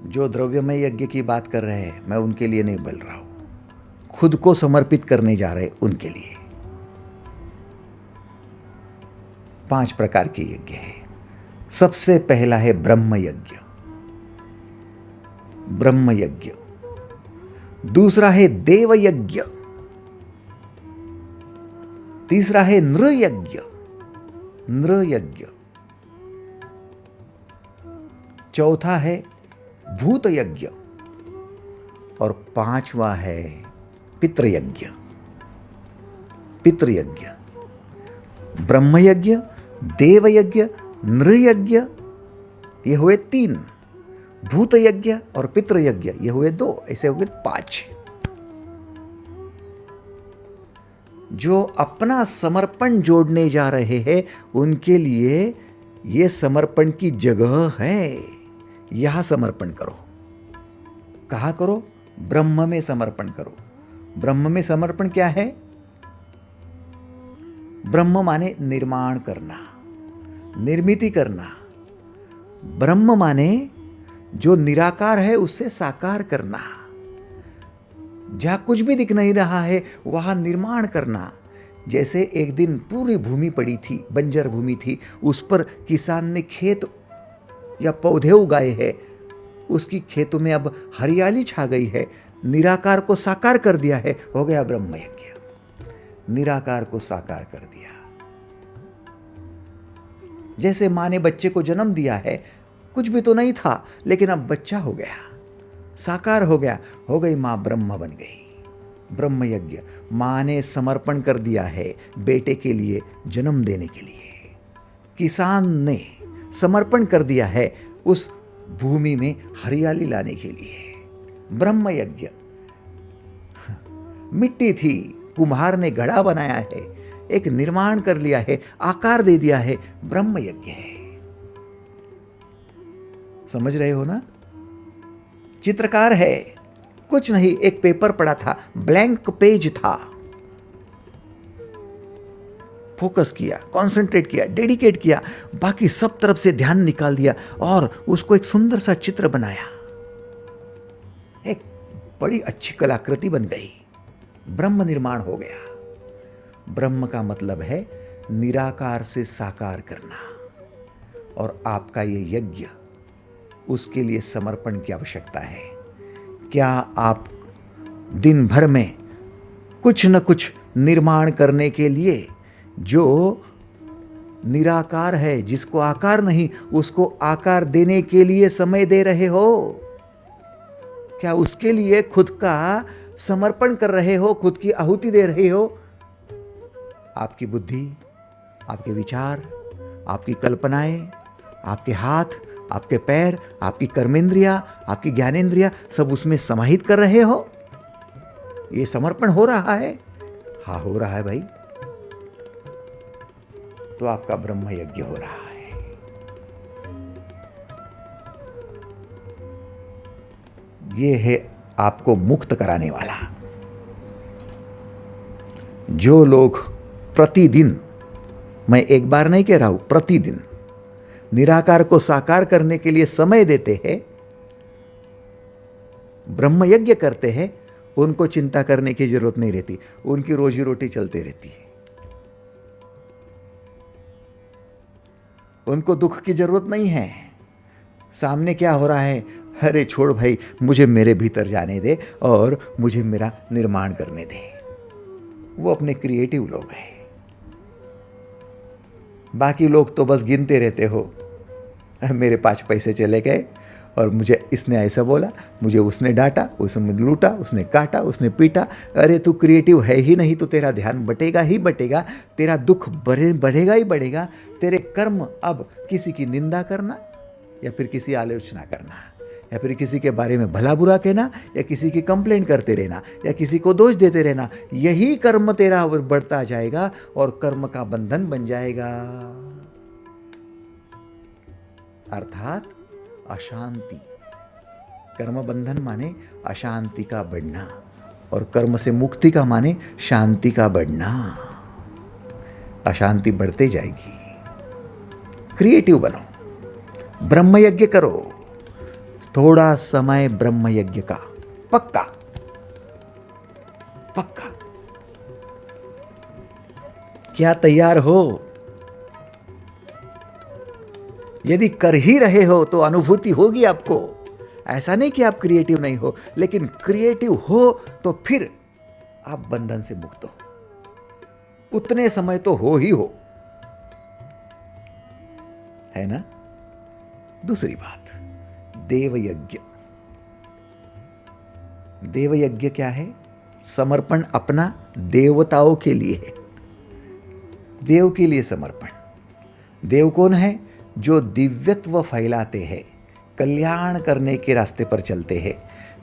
जो द्रव्यमय यज्ञ की बात कर रहे हैं मैं उनके लिए नहीं बोल रहा हूं, खुद को समर्पित करने जा रहे उनके लिए 5 प्रकार के यज्ञ हैं। सबसे पहला है ब्रह्म यज्ञ, ब्रह्म यज्ञ। दूसरा है देव यज्ञ, तीसरा है नृयज्ञ, नृयज्ञ। चौथा है भूत यज्ञ और 5वां है पितृयज्ञ, पितृयज्ञ। ब्रह्म यज्ञ, देव यज्ञ, नृयज्ञ, ये हुए 3। भूत यज्ञ और पितृयज्ञ ये हुए 2, ऐसे हो गए 5। जो अपना समर्पण जोड़ने जा रहे हैं उनके लिए ये समर्पण की जगह है। यहां समर्पण करो। कहां करो? ब्रह्म में समर्पण करो। ब्रह्म में समर्पण क्या है? ब्रह्म माने निर्माण करना, निर्मिति करना। ब्रह्म माने जो निराकार है उससे साकार करना। जहां कुछ भी दिख नहीं रहा है वहां निर्माण करना। जैसे एक दिन पूरी भूमि पड़ी थी, बंजर भूमि थी, उस पर किसान ने खेत या पौधे उगाए हैं, उसकी खेतों में अब हरियाली छा गई है, निराकार को साकार कर दिया है, हो गया ब्रह्म यज्ञ। निराकार को साकार कर दिया। जैसे मां ने बच्चे को जन्म दिया है, कुछ भी तो नहीं था लेकिन अब बच्चा हो गया, साकार हो गया, हो गई मां, ब्रह्म बन गई। ब्रह्म यज्ञ, मां ने समर्पण कर दिया है बेटे के लिए जन्म देने के लिए। किसान ने समर्पण कर दिया है उस भूमि में हरियाली लाने के लिए। ब्रह्म यज्ञ। मिट्टी थी, कुम्हार ने घड़ा बनाया है, एक निर्माण कर लिया है, आकार दे दिया है, ब्रह्म यज्ञ है। समझ रहे हो ना? चित्रकार है, कुछ नहीं, एक पेपर पड़ा था, ब्लैंक पेज था, फोकस किया, कंसंट्रेट किया, डेडिकेट किया, बाकी सब तरफ से ध्यान निकाल दिया और उसको एक सुंदर सा चित्र बनाया। एक बड़ी अच्छी कलाकृति बन गई, ब्रह्म निर्माण हो गया। ब्रह्म का मतलब है निराकार से साकार करना, और आपका ये यज्ञ, उसके लिए समर्पण की आवश्यकता है। क्या आप दिन भर में कुछ न कुछ निर्माण करने के लिए, जो निराकार है, जिसको आकार नहीं, उसको आकार देने के लिए समय दे रहे हो? क्या उसके लिए खुद का समर्पण कर रहे हो, खुद की आहुति दे रहे हो? आपकी बुद्धि, आपके विचार, आपकी कल्पनाएं, आपके हाथ, आपके पैर, आपकी कर्मेंद्रिया, आपकी ज्ञानेंद्रिया, सब उसमें समाहित कर रहे हो? ये समर्पण हो रहा है? हाँ हो रहा है भाई, तो आपका ब्रह्म यज्ञ हो रहा है। ये है आपको मुक्त कराने वाला। जो लोग प्रतिदिन, मैं एक बार नहीं कह रहा हूं, प्रतिदिन निराकार को साकार करने के लिए समय देते हैं, ब्रह्म यज्ञ करते हैं, उनको चिंता करने की जरूरत नहीं रहती, उनकी रोजी रोटी चलती रहती है। उनको दुख की जरूरत नहीं है। सामने क्या हो रहा है, अरे छोड़ भाई, मुझे मेरे भीतर जाने दे और मुझे मेरा निर्माण करने दे। वो अपने क्रिएटिव लोग हैं। बाकी लोग तो बस गिनते रहते हो, मेरे 5 पैसे चले गए और मुझे इसने ऐसा बोला, मुझे उसने डांटा, उसने लूटा, उसने काटा, उसने पीटा। अरे तू क्रिएटिव है ही नहीं तो तेरा ध्यान बटेगा ही बटेगा, तेरा दुख बढ़ेगा ही बढ़ेगा। तेरे कर्म अब किसी की निंदा करना, या फिर किसी आलोचना करना, या फिर किसी के बारे में भला बुरा कहना, या किसी की कंप्लेंट करते रहना, या किसी को दोष देते रहना, यही कर्म तेरा बढ़ता जाएगा और कर्म का बंधन बन जाएगा। अर्थात अशांति। कर्म बंधन माने अशांति का बढ़ना, और कर्म से मुक्ति का माने शांति का बढ़ना। अशांति बढ़ते जाएगी। क्रिएटिव बनो, ब्रह्म यज्ञ करो, थोड़ा समय ब्रह्म यज्ञ का, पक्का पक्का। क्या तैयार हो? यदि कर ही रहे हो तो अनुभूति होगी आपको। ऐसा नहीं कि आप क्रिएटिव नहीं हो, लेकिन क्रिएटिव हो तो फिर आप बंधन से मुक्त हो। उतने समय तो हो ही हो, है ना। दूसरी बात, देवयज्ञ। देवयज्ञ क्या है? समर्पण अपना देवताओं के लिए है। देव के लिए समर्पण। देव कौन है? जो दिव्यत्व फैलाते हैं, कल्याण करने के रास्ते पर चलते हैं,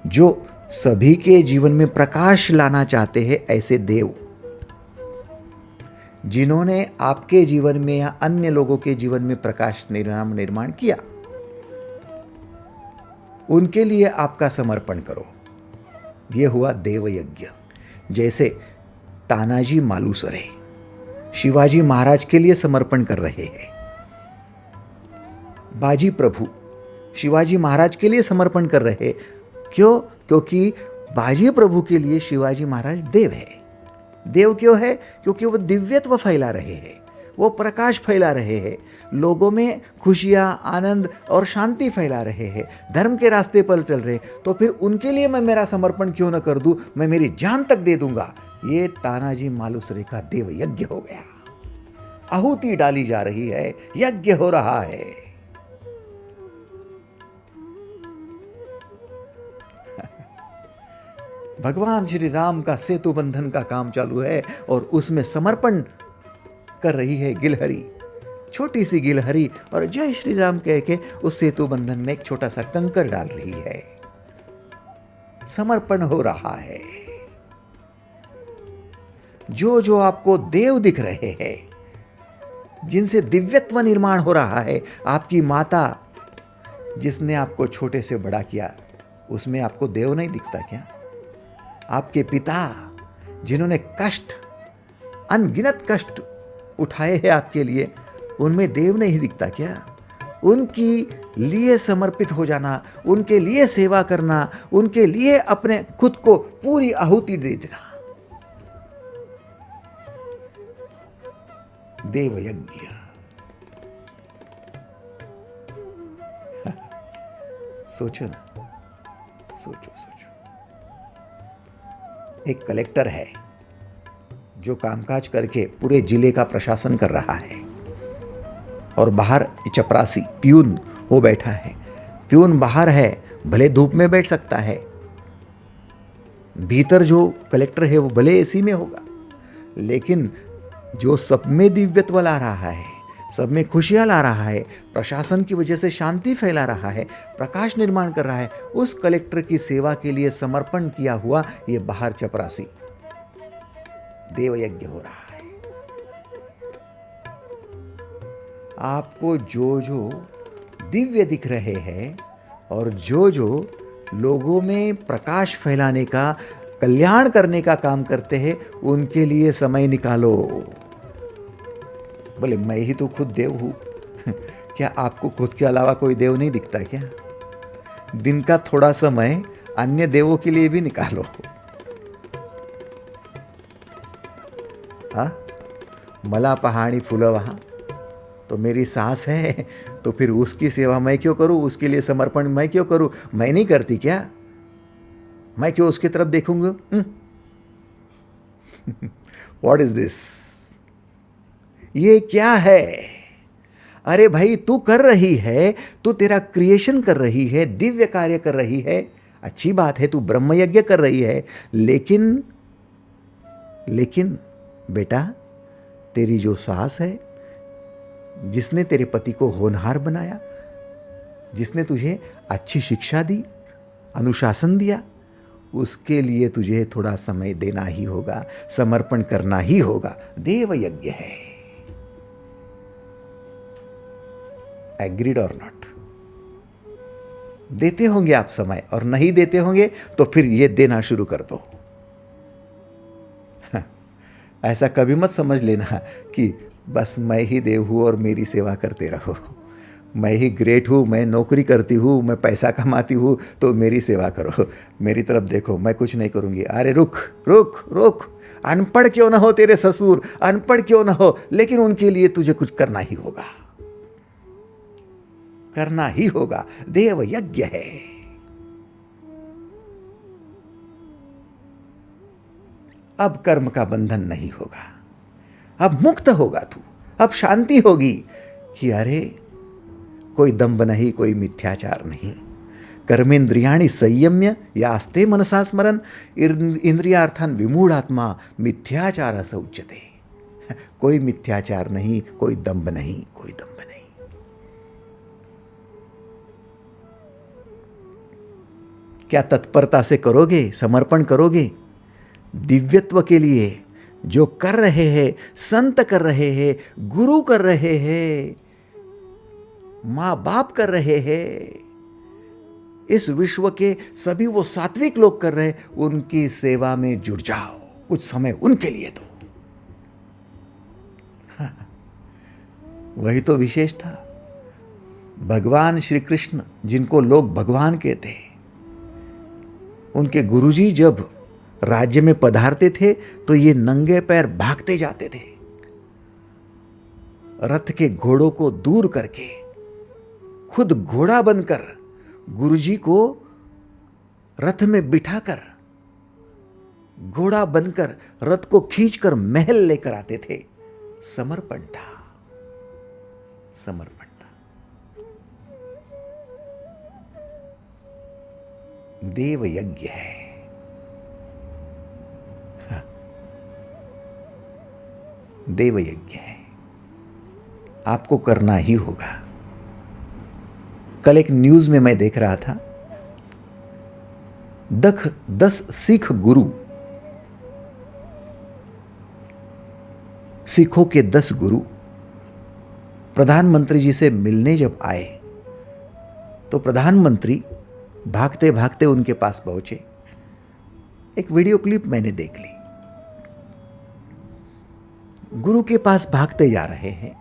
जो सभी के जीवन में प्रकाश लाना चाहते हैं, ऐसे देव, जिन्होंने आपके जीवन में या अन्य लोगों के जीवन में प्रकाश निर्माण किया, उनके लिए आपका समर्पण करो। यह हुआ देवयज्ञ। जैसे तानाजी मालुसरे शिवाजी महाराज के लिए समर्पण कर रहे हैं, बाजी प्रभु शिवाजी महाराज के लिए समर्पण कर रहे। क्यों? क्योंकि बाजी प्रभु के लिए शिवाजी महाराज देव है। देव क्यों है? क्योंकि वो दिव्यत्व फैला रहे हैं, वो प्रकाश फैला रहे हैं, लोगों में खुशियां, आनंद और शांति फैला रहे हैं, धर्म के रास्ते पर चल रहे। तो फिर उनके लिए मैं मेरा समर्पण क्यों न कर दूं? मैं मेरी जान तक दे दूंगा। ये तानाजी मालुसरे का देव यज्ञ हो गया। आहुति डाली जा रही है, यज्ञ हो रहा है। भगवान श्री राम का सेतु बंधन का काम चालू है और उसमें समर्पण कर रही है गिलहरी, छोटी सी गिलहरी, और जय श्री राम कह के उस सेतु बंधन में एक छोटा सा कंकर डाल रही है। समर्पण हो रहा है। जो जो आपको देव दिख रहे हैं, जिनसे दिव्यत्व निर्माण हो रहा है, आपकी माता जिसने आपको छोटे से बड़ा किया, उसमें आपको देव नहीं दिखता क्या? आपके पिता जिन्होंने कष्ट, अनगिनत कष्ट उठाए हैं आपके लिए, उनमें देव नहीं दिखता क्या? उनकी लिए समर्पित हो जाना, उनके लिए सेवा करना, उनके लिए अपने खुद को पूरी आहुति दे देना, देवयज्ञ। सोचो ना, सोचो सोचो। एक कलेक्टर है जो कामकाज करके पूरे जिले का प्रशासन कर रहा है, और बाहर चपरासी प्यून वो बैठा है। प्यून बाहर है, भले धूप में बैठ सकता है, भीतर जो कलेक्टर है वो भले एसी में होगा, लेकिन जो सब में दिव्यत्व ला रहा है, सब में खुशियां ला रहा है, प्रशासन की वजह से शांति फैला रहा है, प्रकाश निर्माण कर रहा है, उस कलेक्टर की सेवा के लिए समर्पण किया हुआ ये बाहर चपरासी देव यज्ञ हो रहा है। आपको जो जो दिव्य दिख रहे हैं और जो जो लोगों में प्रकाश फैलाने का, कल्याण करने का काम करते हैं, उनके लिए समय निकालो। बोले मैं ही तो खुद देव हूं। क्या आपको खुद के अलावा कोई देव नहीं दिखता क्या? दिन का थोड़ा समय अन्य देवों के लिए भी निकालो। हाँ, मला पहाड़ी फूला वहां, तो मेरी सास है, तो फिर उसकी सेवा मैं क्यों करूं? उसके लिए समर्पण मैं क्यों करूं? मैं नहीं करती क्या? मैं क्यों उसकी तरफ देखूंगा? What is this? ये क्या है? अरे भाई, तू कर रही है, तू तेरा क्रिएशन कर रही है, दिव्य कार्य कर रही है, अच्छी बात है, तू ब्रह्म यज्ञ कर रही है, लेकिन बेटा, तेरी जो सास है, जिसने तेरे पति को होनहार बनाया, जिसने तुझे अच्छी शिक्षा दी, अनुशासन दिया, उसके लिए तुझे थोड़ा समय देना ही होगा, समर्पण करना ही होगा। देव यज्ञ है। एग्रीड और नॉट? देते होंगे आप समय, और नहीं देते होंगे तो फिर ये देना शुरू कर दो। ऐसा कभी मत समझ लेना कि बस मैं ही देव हूं और मेरी सेवा करते रहो, मैं ही ग्रेट हूँ, मैं नौकरी करती हूँ, मैं पैसा कमाती हूँ, तो मेरी सेवा करो, मेरी तरफ देखो, मैं कुछ नहीं करूँगी। अरे रुक रुक रुक, अनपढ़ क्यों ना हो तेरे ससुर, अनपढ़ क्यों ना हो, लेकिन उनके लिए तुझे कुछ करना ही होगा, करना ही होगा। देव यज्ञ है। अब कर्म का बंधन नहीं होगा, अब मुक्त होगा तू, अब शांति होगी कि अरे कोई दंभ नहीं, कोई मिथ्याचार नहीं। कर्मेंद्रियाणि संयम्य यास्ते मनसा स्मरन् इंद्रियार्थान विमूढ़ात्मा मिथ्याचार स उच्यते। कोई मिथ्याचार नहीं, कोई दंभ नहीं, कोई दंभ नहीं। क्या तत्परता से करोगे, समर्पण करोगे दिव्यत्व के लिए? जो कर रहे हैं, संत कर रहे हैं, गुरु कर रहे हैं, माँ बाप कर रहे हैं, इस विश्व के सभी वो सात्विक लोग कर रहे हैं, उनकी सेवा में जुड़ जाओ, कुछ समय उनके लिए दो। वही तो विशेष था। भगवान श्री कृष्ण, जिनको लोग भगवान कहते हैं, उनके गुरुजी जब राज्य में पधारते थे तो ये नंगे पैर भागते जाते थे, रथ के घोड़ों को दूर करके खुद घोड़ा बनकर गुरुजी को रथ में बिठाकर, घोड़ा बनकर रथ को खींचकर महल लेकर आते थे। समर्पण था, समर्पण था। देव यज्ञ है। हाँ, देव यज्ञ है, आपको करना ही होगा। कल एक न्यूज में मैं देख रहा था, 10 सिख गुरु, सिखों के 10 गुरु प्रधानमंत्री जी से मिलने जब आए तो प्रधानमंत्री भागते भागते उनके पास पहुंचे। एक वीडियो क्लिप मैंने देख ली। गुरु के पास भागते जा रहे हैं,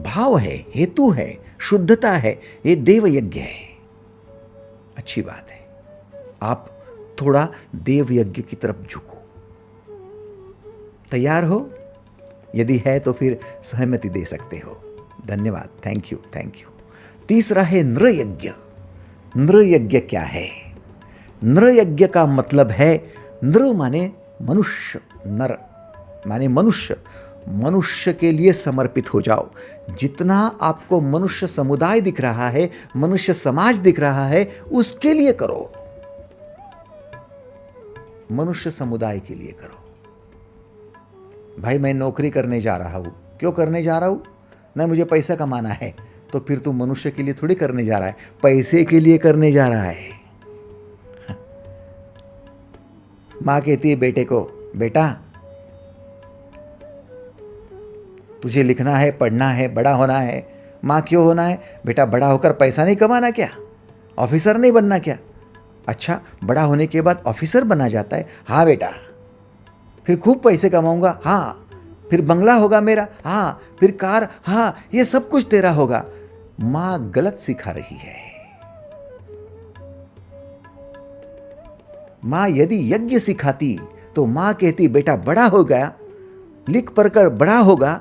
भाव है, हेतु है, शुद्धता है, ये देव यज्ञ है। अच्छी बात है, आप थोड़ा देव यज्ञ की तरफ झुको। तैयार हो? यदि है तो फिर सहमति दे सकते हो। धन्यवाद, थैंक यू, थैंक यू। तीसरा है नृ यज्ञ। नृ यज्ञ क्या है? नृ यज्ञ का मतलब है, नृ माने मनुष्य, नर माने मनुष्य। मनुष्य के लिए समर्पित हो जाओ। जितना आपको मनुष्य समुदाय दिख रहा है, मनुष्य समाज दिख रहा है, उसके लिए करो। मनुष्य समुदाय के लिए करो। भाई मैं नौकरी करने जा रहा हूं, क्यों करने जा रहा हूं? नहीं, मुझे पैसा कमाना है। तो फिर तू मनुष्य के लिए थोड़ी करने जा रहा है, पैसे के लिए करने जा रहा है। माँ कहती है बेटे को, बेटा तुझे लिखना है, पढ़ना है, बड़ा होना है। माँ क्यों होना है? बेटा बड़ा होकर पैसा नहीं कमाना क्या? ऑफिसर नहीं बनना क्या? अच्छा, बड़ा होने के बाद ऑफिसर बना जाता है? हाँ बेटा। फिर खूब पैसे कमाऊंगा? हाँ। फिर बंगला होगा मेरा? हाँ। फिर कार? हाँ। ये सब कुछ तेरा होगा। माँ गलत सिखा रही है। माँ यदि यज्ञ सिखाती तो माँ कहती बेटा बड़ा हो गया, लिख पढ़कर बड़ा होगा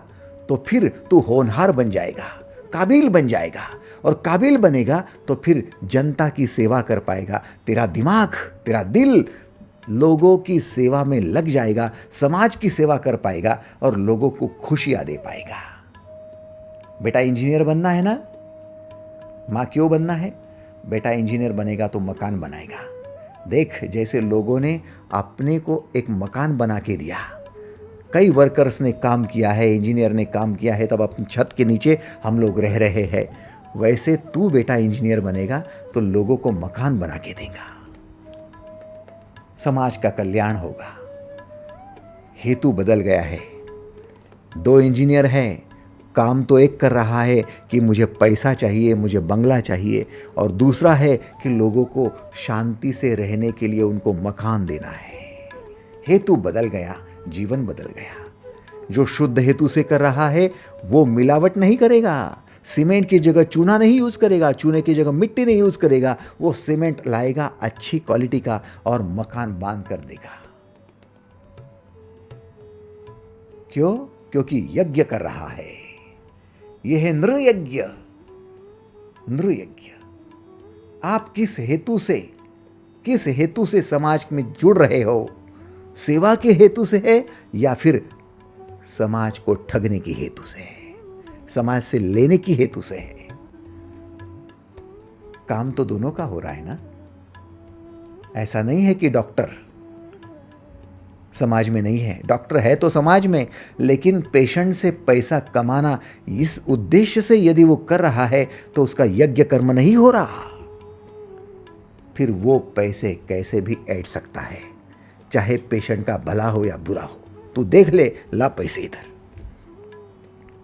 तो फिर तू होनहार बन जाएगा, काबिल बन जाएगा, और काबिल बनेगा तो फिर जनता की सेवा कर पाएगा। तेरा दिमाग, तेरा दिल लोगों की सेवा में लग जाएगा, समाज की सेवा कर पाएगा और लोगों को खुशियां दे पाएगा। बेटा इंजीनियर बनना है ना? माँ क्यों बनना है? बेटा इंजीनियर बनेगा तो मकान बनाएगा। देख, जैसे लोगों ने अपने को एक मकान बना के दिया, कई वर्कर्स ने काम किया है, इंजीनियर ने काम किया है, तब अपनी छत के नीचे हम लोग रह रहे हैं, वैसे तू बेटा इंजीनियर बनेगा तो लोगों को मकान बना के देगा, समाज का कल्याण होगा। हेतु बदल गया है। 2 इंजीनियर हैं, काम तो एक कर रहा है कि मुझे पैसा चाहिए, मुझे बंगला चाहिए, और दूसरा है कि लोगों को शांति से रहने के लिए उनको मकान देना है। हेतु बदल गया, जीवन बदल गया। जो शुद्ध हेतु से कर रहा है वो मिलावट नहीं करेगा, सीमेंट की जगह चूना नहीं यूज करेगा, चूने की जगह मिट्टी नहीं यूज करेगा, वो सीमेंट लाएगा अच्छी क्वालिटी का और मकान बांध कर देगा। क्यों? क्योंकि यज्ञ कर रहा है। यह है नृयज्ञ। नृयज्ञ। आप किस हेतु से समाज में जुड़ रहे हो? सेवा के हेतु से है या फिर समाज को ठगने की हेतु से है, समाज से लेने की हेतु से है? काम तो दोनों का हो रहा है ना। ऐसा नहीं है कि डॉक्टर समाज में नहीं है, डॉक्टर है तो समाज में, लेकिन पेशेंट से पैसा कमाना इस उद्देश्य से यदि वो कर रहा है तो उसका यज्ञ कर्म नहीं हो रहा। फिर वो पैसे कैसे भी ऐड सकता है, चाहे पेशेंट का भला हो या बुरा हो। तू देख ले, ला पैसे इधर।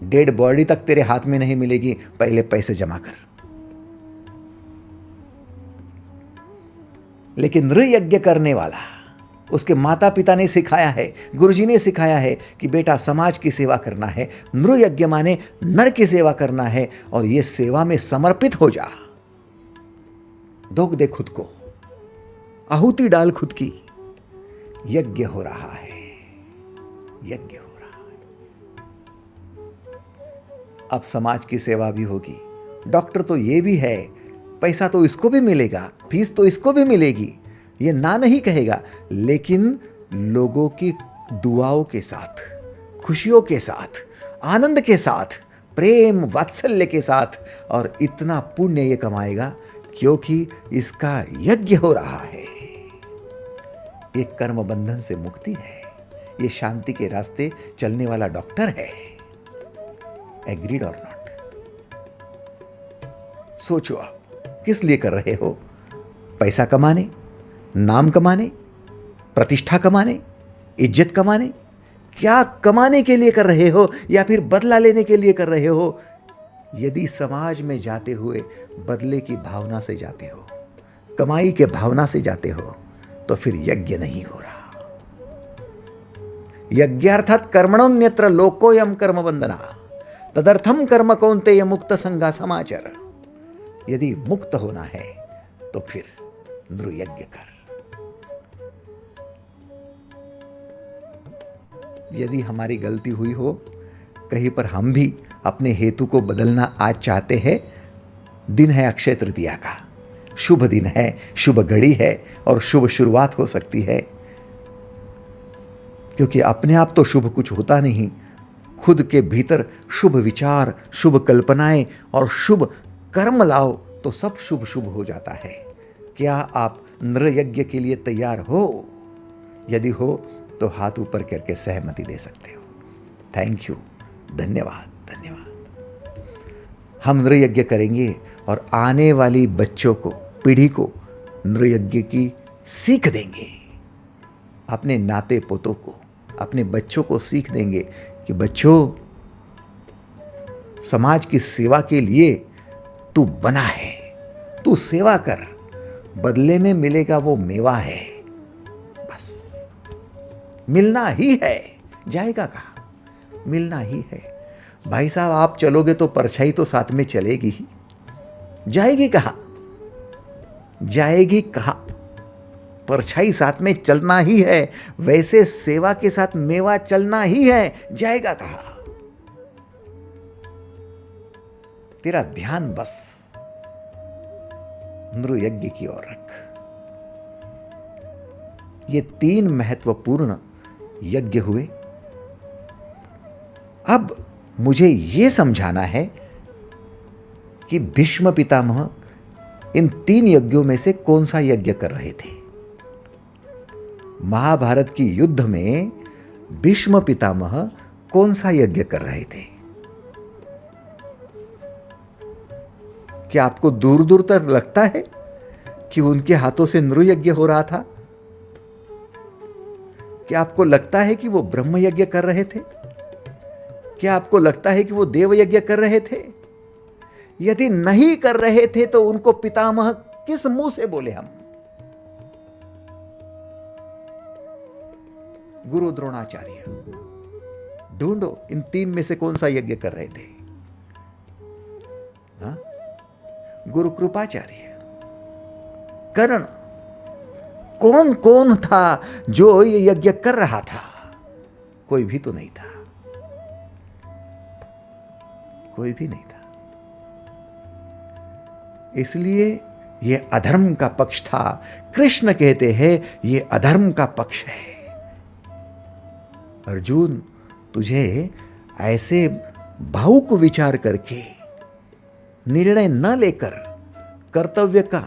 डेड बॉडी तक तेरे हाथ में नहीं मिलेगी, पहले पैसे जमा कर। लेकिन नृयज्ञ करने वाला, उसके माता पिता ने सिखाया है, गुरुजी ने सिखाया है कि बेटा समाज की सेवा करना है। नृयज्ञ माने नर की सेवा करना है, और ये सेवा में समर्पित हो जा। धोख दे खुद को, आहुति डाल खुद की। यज्ञ हो रहा है, यज्ञ हो रहा है। अब समाज की सेवा भी होगी। डॉक्टर तो ये भी है, पैसा तो इसको भी मिलेगा, फीस तो इसको भी मिलेगी, ये ना नहीं कहेगा, लेकिन लोगों की दुआओं के साथ, खुशियों के साथ, आनंद के साथ, प्रेम वात्सल्य के साथ, और इतना पुण्य ये कमाएगा क्योंकि इसका यज्ञ हो रहा है। ये कर्म बंधन से मुक्ति है, ये शांति के रास्ते चलने वाला डॉक्टर है। एग्रीड और नॉट? सोचो आप किस लिए कर रहे हो? पैसा कमाने, नाम कमाने, प्रतिष्ठा कमाने, इज्जत कमाने? क्या कमाने के लिए कर रहे हो या फिर बदला लेने के लिए कर रहे हो? यदि समाज में जाते हुए बदले की भावना से जाते हो, कमाई के भावना से जाते हो, तो फिर यज्ञ नहीं हो रहा। यज्ञार्थात कर्मणोन्यत्र लोकोयम कर्म बंधना तदर्थम कर्म कौन्तेय मुक्त संगा समाचर। यदि मुक्त होना है तो फिर नृयज्ञ कर। यदि हमारी गलती हुई हो कहीं पर, हम भी अपने हेतु को बदलना आज चाहते हैं, दिन है अक्षय तृतीया का, शुभ दिन है, शुभ घड़ी है और शुभ शुरुआत हो सकती है। क्योंकि अपने आप तो शुभ कुछ होता नहीं, खुद के भीतर शुभ विचार, शुभ कल्पनाएं और शुभ कर्म लाओ तो सब शुभ शुभ हो जाता है। क्या आप नृयज्ञ के लिए तैयार हो? यदि हो तो हाथ ऊपर करके सहमति दे सकते हो। थैंक यू, धन्यवाद, धन्यवाद। हम नृयज्ञ करेंगे और आने वाली बच्चों को, पीढ़ी को नृयज्ञ की सीख देंगे। अपने नाते पोतों को, अपने बच्चों को सीख देंगे कि बच्चों, समाज की सेवा के लिए तू बना है, तू सेवा कर, बदले में मिलेगा वो मेवा है, बस मिलना ही है, जाएगा कहाँ, मिलना ही है। भाई साहब, आप चलोगे तो परछाई तो साथ में चलेगी ही, जाएगी कहाँ, जाएगी कहाँ, परछाई साथ में चलना ही है। वैसे सेवा के साथ मेवा चलना ही है, जाएगा कहाँ। तेरा ध्यान बस नृयज्ञ की ओर रख। ये 3 महत्वपूर्ण यज्ञ हुए। अब मुझे यह समझाना है कि भीष्म पितामह इन 3 यज्ञों में से कौन सा यज्ञ कर रहे थे। महाभारत की युद्ध में भीष्म पितामह कौन सा यज्ञ कर रहे थे। क्या आपको दूर दूर तक लगता है कि उनके हाथों से नृयज्ञ हो रहा था? क्या आपको लगता है कि वो ब्रह्म यज्ञ कर रहे थे? क्या आपको लगता है कि वो देव यज्ञ कर रहे थे? यदि नहीं कर रहे थे तो उनको पितामह किस मुंह से बोले हम? गुरु द्रोणाचार्य, ढूंढो इन 3 में से कौन सा यज्ञ कर रहे थे। हाँ? गुरु कृपाचार्य, कर्ण, कौन कौन था जो ये यज्ञ कर रहा था? कोई भी तो नहीं था, कोई भी नहीं था। इसलिए ये अधर्म का पक्ष था। कृष्ण कहते हैं ये अधर्म का पक्ष है। अर्जुन, तुझे ऐसे भावुक विचार करके, निर्णय न लेकर, कर्तव्य का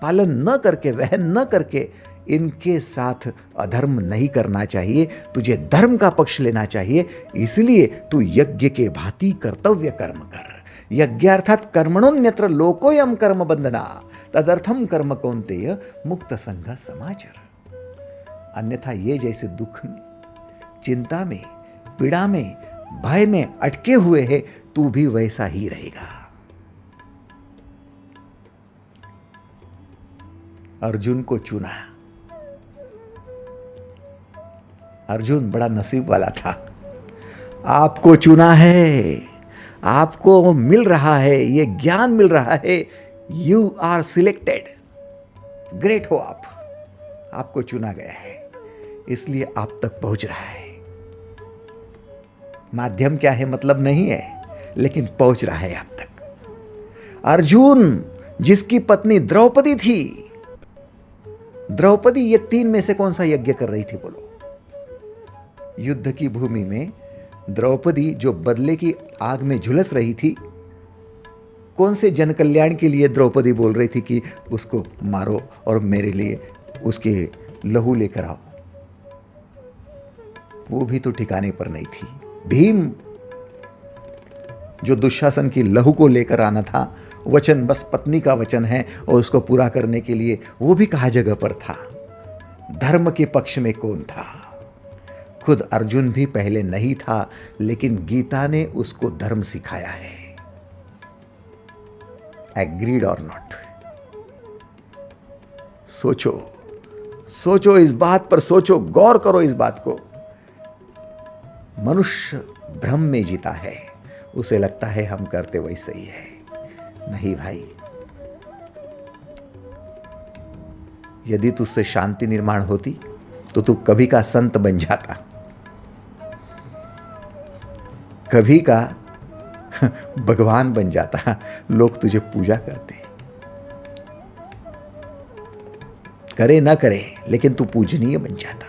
पालन न करके, वहन न करके इनके साथ अधर्म नहीं करना चाहिए। तुझे धर्म का पक्ष लेना चाहिए। इसलिए तू यज्ञ के भांति कर्तव्य कर्म कर। यज्ञार्थात कर्मणोन्यत्र लोकोयम कर्म बंधना तदर्थम कर्म कौन्तेय मुक्त संघ समाचर। अन्यथा ये जैसे दुख में, चिंता में, पीड़ा में, भय में अटके हुए है, तू भी वैसा ही रहेगा। अर्जुन को चुना। अर्जुन बड़ा नसीब वाला था। आपको चुना है, आपको मिल रहा है, ये ज्ञान मिल रहा है। यू आर सिलेक्टेड, ग्रेट हो आप, आपको चुना गया है, इसलिए आप तक पहुंच रहा है। माध्यम क्या है मतलब नहीं है, लेकिन पहुंच रहा है आप तक। अर्जुन, जिसकी पत्नी द्रौपदी थी, द्रौपदी ये 3 में से कौन सा यज्ञ कर रही थी बोलो? युद्ध की भूमि में द्रौपदी जो बदले की आग में झुलस रही थी, कौन से जन कल्याण के लिए द्रौपदी बोल रही थी कि उसको मारो और मेरे लिए उसके लहू लेकर आओ? वो भी तो ठिकाने पर नहीं थी। भीम, जो दुशासन की लहू को लेकर आना था, वचन बस पत्नी का वचन है और उसको पूरा करने के लिए वो भी कहाँ जगह पर था? धर्म के पक्ष में कौन था? खुद अर्जुन भी पहले नहीं था, लेकिन गीता ने उसको धर्म सिखाया है। एग्रीड और नॉट? सोचो, सोचो इस बात पर, सोचो, गौर करो इस बात को। मनुष्य भ्रम में जीता है, उसे लगता है हम करते वैसे ही है। नहीं भाई, यदि तुझसे शांति निर्माण होती तो तू कभी का संत बन जाता, कभी का भगवान बन जाता। लोग तुझे पूजा करते, करे ना करे, लेकिन तू पूजनीय बन जाता।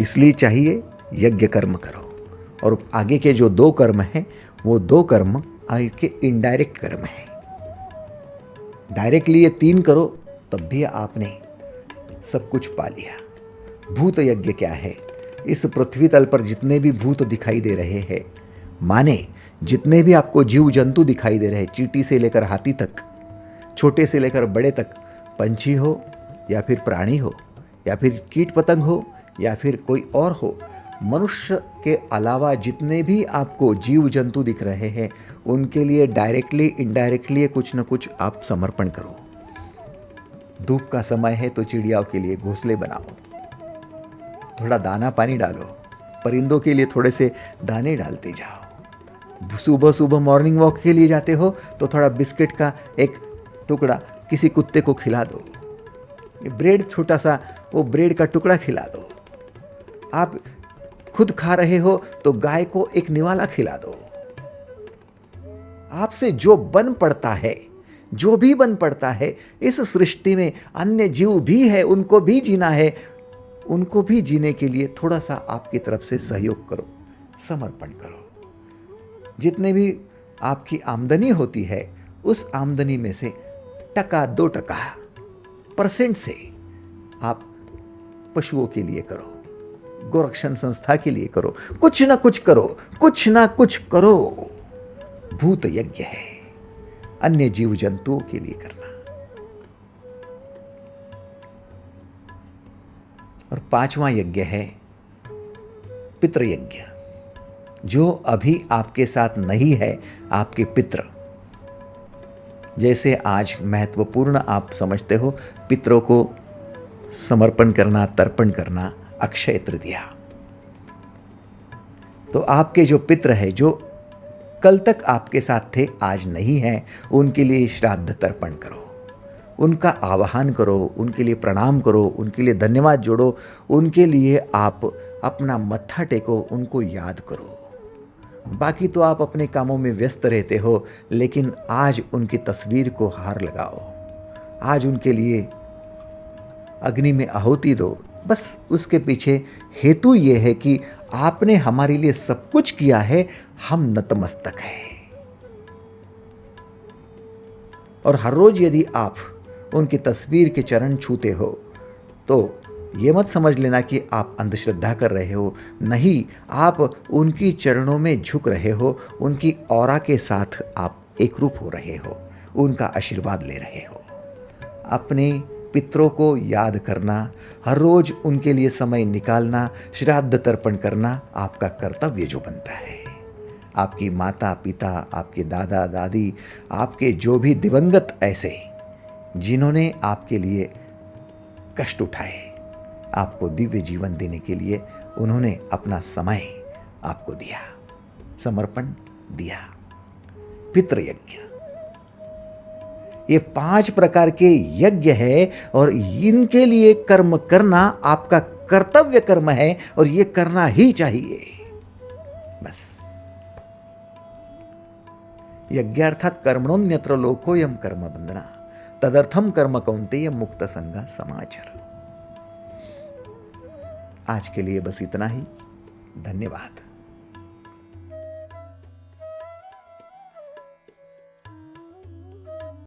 इसलिए चाहिए यज्ञ कर्म करो। और आगे के जो 2 कर्म हैं, वो 2 कर्म आगे इनडायरेक्ट कर्म है। डायरेक्टली ये 3 करो, तब भी आपने सब कुछ पा लिया। भूत यज्ञ क्या है? इस पृथ्वी तल पर जितने भी भूत दिखाई दे रहे हैं, माने जितने भी आपको जीव जंतु दिखाई दे रहे हैं, चींटी से लेकर हाथी तक, छोटे से लेकर बड़े तक, पंछी हो या फिर प्राणी हो, या फिर कीट पतंग हो या फिर कोई और हो, मनुष्य के अलावा जितने भी आपको जीव जंतु दिख रहे हैं उनके लिए डायरेक्टली इनडायरेक्टली कुछ न कुछ आप समर्पण करो। धूप का समय है तो चिड़ियाओं के लिए घोंसले बनाओ, थोड़ा दाना पानी डालो, परिंदों के लिए थोड़े से दाने डालते जाओ। सुबह सुबह मॉर्निंग वॉक के लिए जाते हो तो थोड़ा बिस्किट का एक टुकड़ा किसी कुत्ते को खिला दो। ब्रेड छोटा सा, वो ब्रेड का टुकड़ा खिला दो। आप खुद खा रहे हो तो गाय को एक निवाला खिला दो। आपसे जो बन पड़ता है, जो भी बन पड़ता है, इस सृष्टि में अन्य जीव भी है, उनको भी जीना है, उनको भी जीने के लिए थोड़ा सा आपकी तरफ से सहयोग करो, समर्पण करो। जितने भी आपकी आमदनी होती है उस आमदनी में से 1-2% से आप पशुओं के लिए करो, गोरक्षण संस्था के लिए करो, कुछ ना कुछ करो, कुछ ना कुछ करो। भूत यज्ञ है, अन्य जीव जंतुओं के लिए करना। और 5वां यज्ञ है पितृयज्ञ। जो अभी आपके साथ नहीं है, आपके पितृ, जैसे आज महत्वपूर्ण आप समझते हो पितरों को समर्पण करना, तर्पण करना, अक्षय तृतीया। तो आपके जो पितृ है, जो कल तक आपके साथ थे, आज नहीं है, उनके लिए श्राद्ध तर्पण करो, उनका आवाहन करो, उनके लिए प्रणाम करो, उनके लिए धन्यवाद जोड़ो, उनके लिए आप अपना मत्था टेको, उनको याद करो। बाकी तो आप अपने कामों में व्यस्त रहते हो, लेकिन आज उनकी तस्वीर को हार लगाओ, आज उनके लिए अग्नि में आहुति दो। बस उसके पीछे हेतु ये है कि आपने हमारे लिए सब कुछ किया है, हम नतमस्तक हैं। और हर रोज यदि आप उनकी तस्वीर के चरण छूते हो तो ये मत समझ लेना कि आप अंधश्रद्धा कर रहे हो, नहीं, आप उनकी चरणों में झुक रहे हो, उनकी औरा के साथ आप एक रूप हो रहे हो, उनका आशीर्वाद ले रहे हो। अपने पितरों को याद करना, हर रोज उनके लिए समय निकालना, श्राद्ध तर्पण करना आपका कर्तव्य जो बनता है। आपकी माता पिता, आपके दादा दादी, आपके जो भी दिवंगत ऐसे जिन्होंने आपके लिए कष्ट उठाए, आपको दिव्य जीवन देने के लिए उन्होंने अपना समय आपको दिया, समर्पण दिया। पितृयज्ञ, ये 5 प्रकार के यज्ञ है और इनके लिए कर्म करना आपका कर्तव्य कर्म है और ये करना ही चाहिए। बस यज्ञार्थात कर्मणोन्यत्र लोकोयम कर्म बंधना तदर्थम कर्म कौन्तेय मुक्त संगा समाचर। आज के लिए बस इतना ही। धन्यवाद।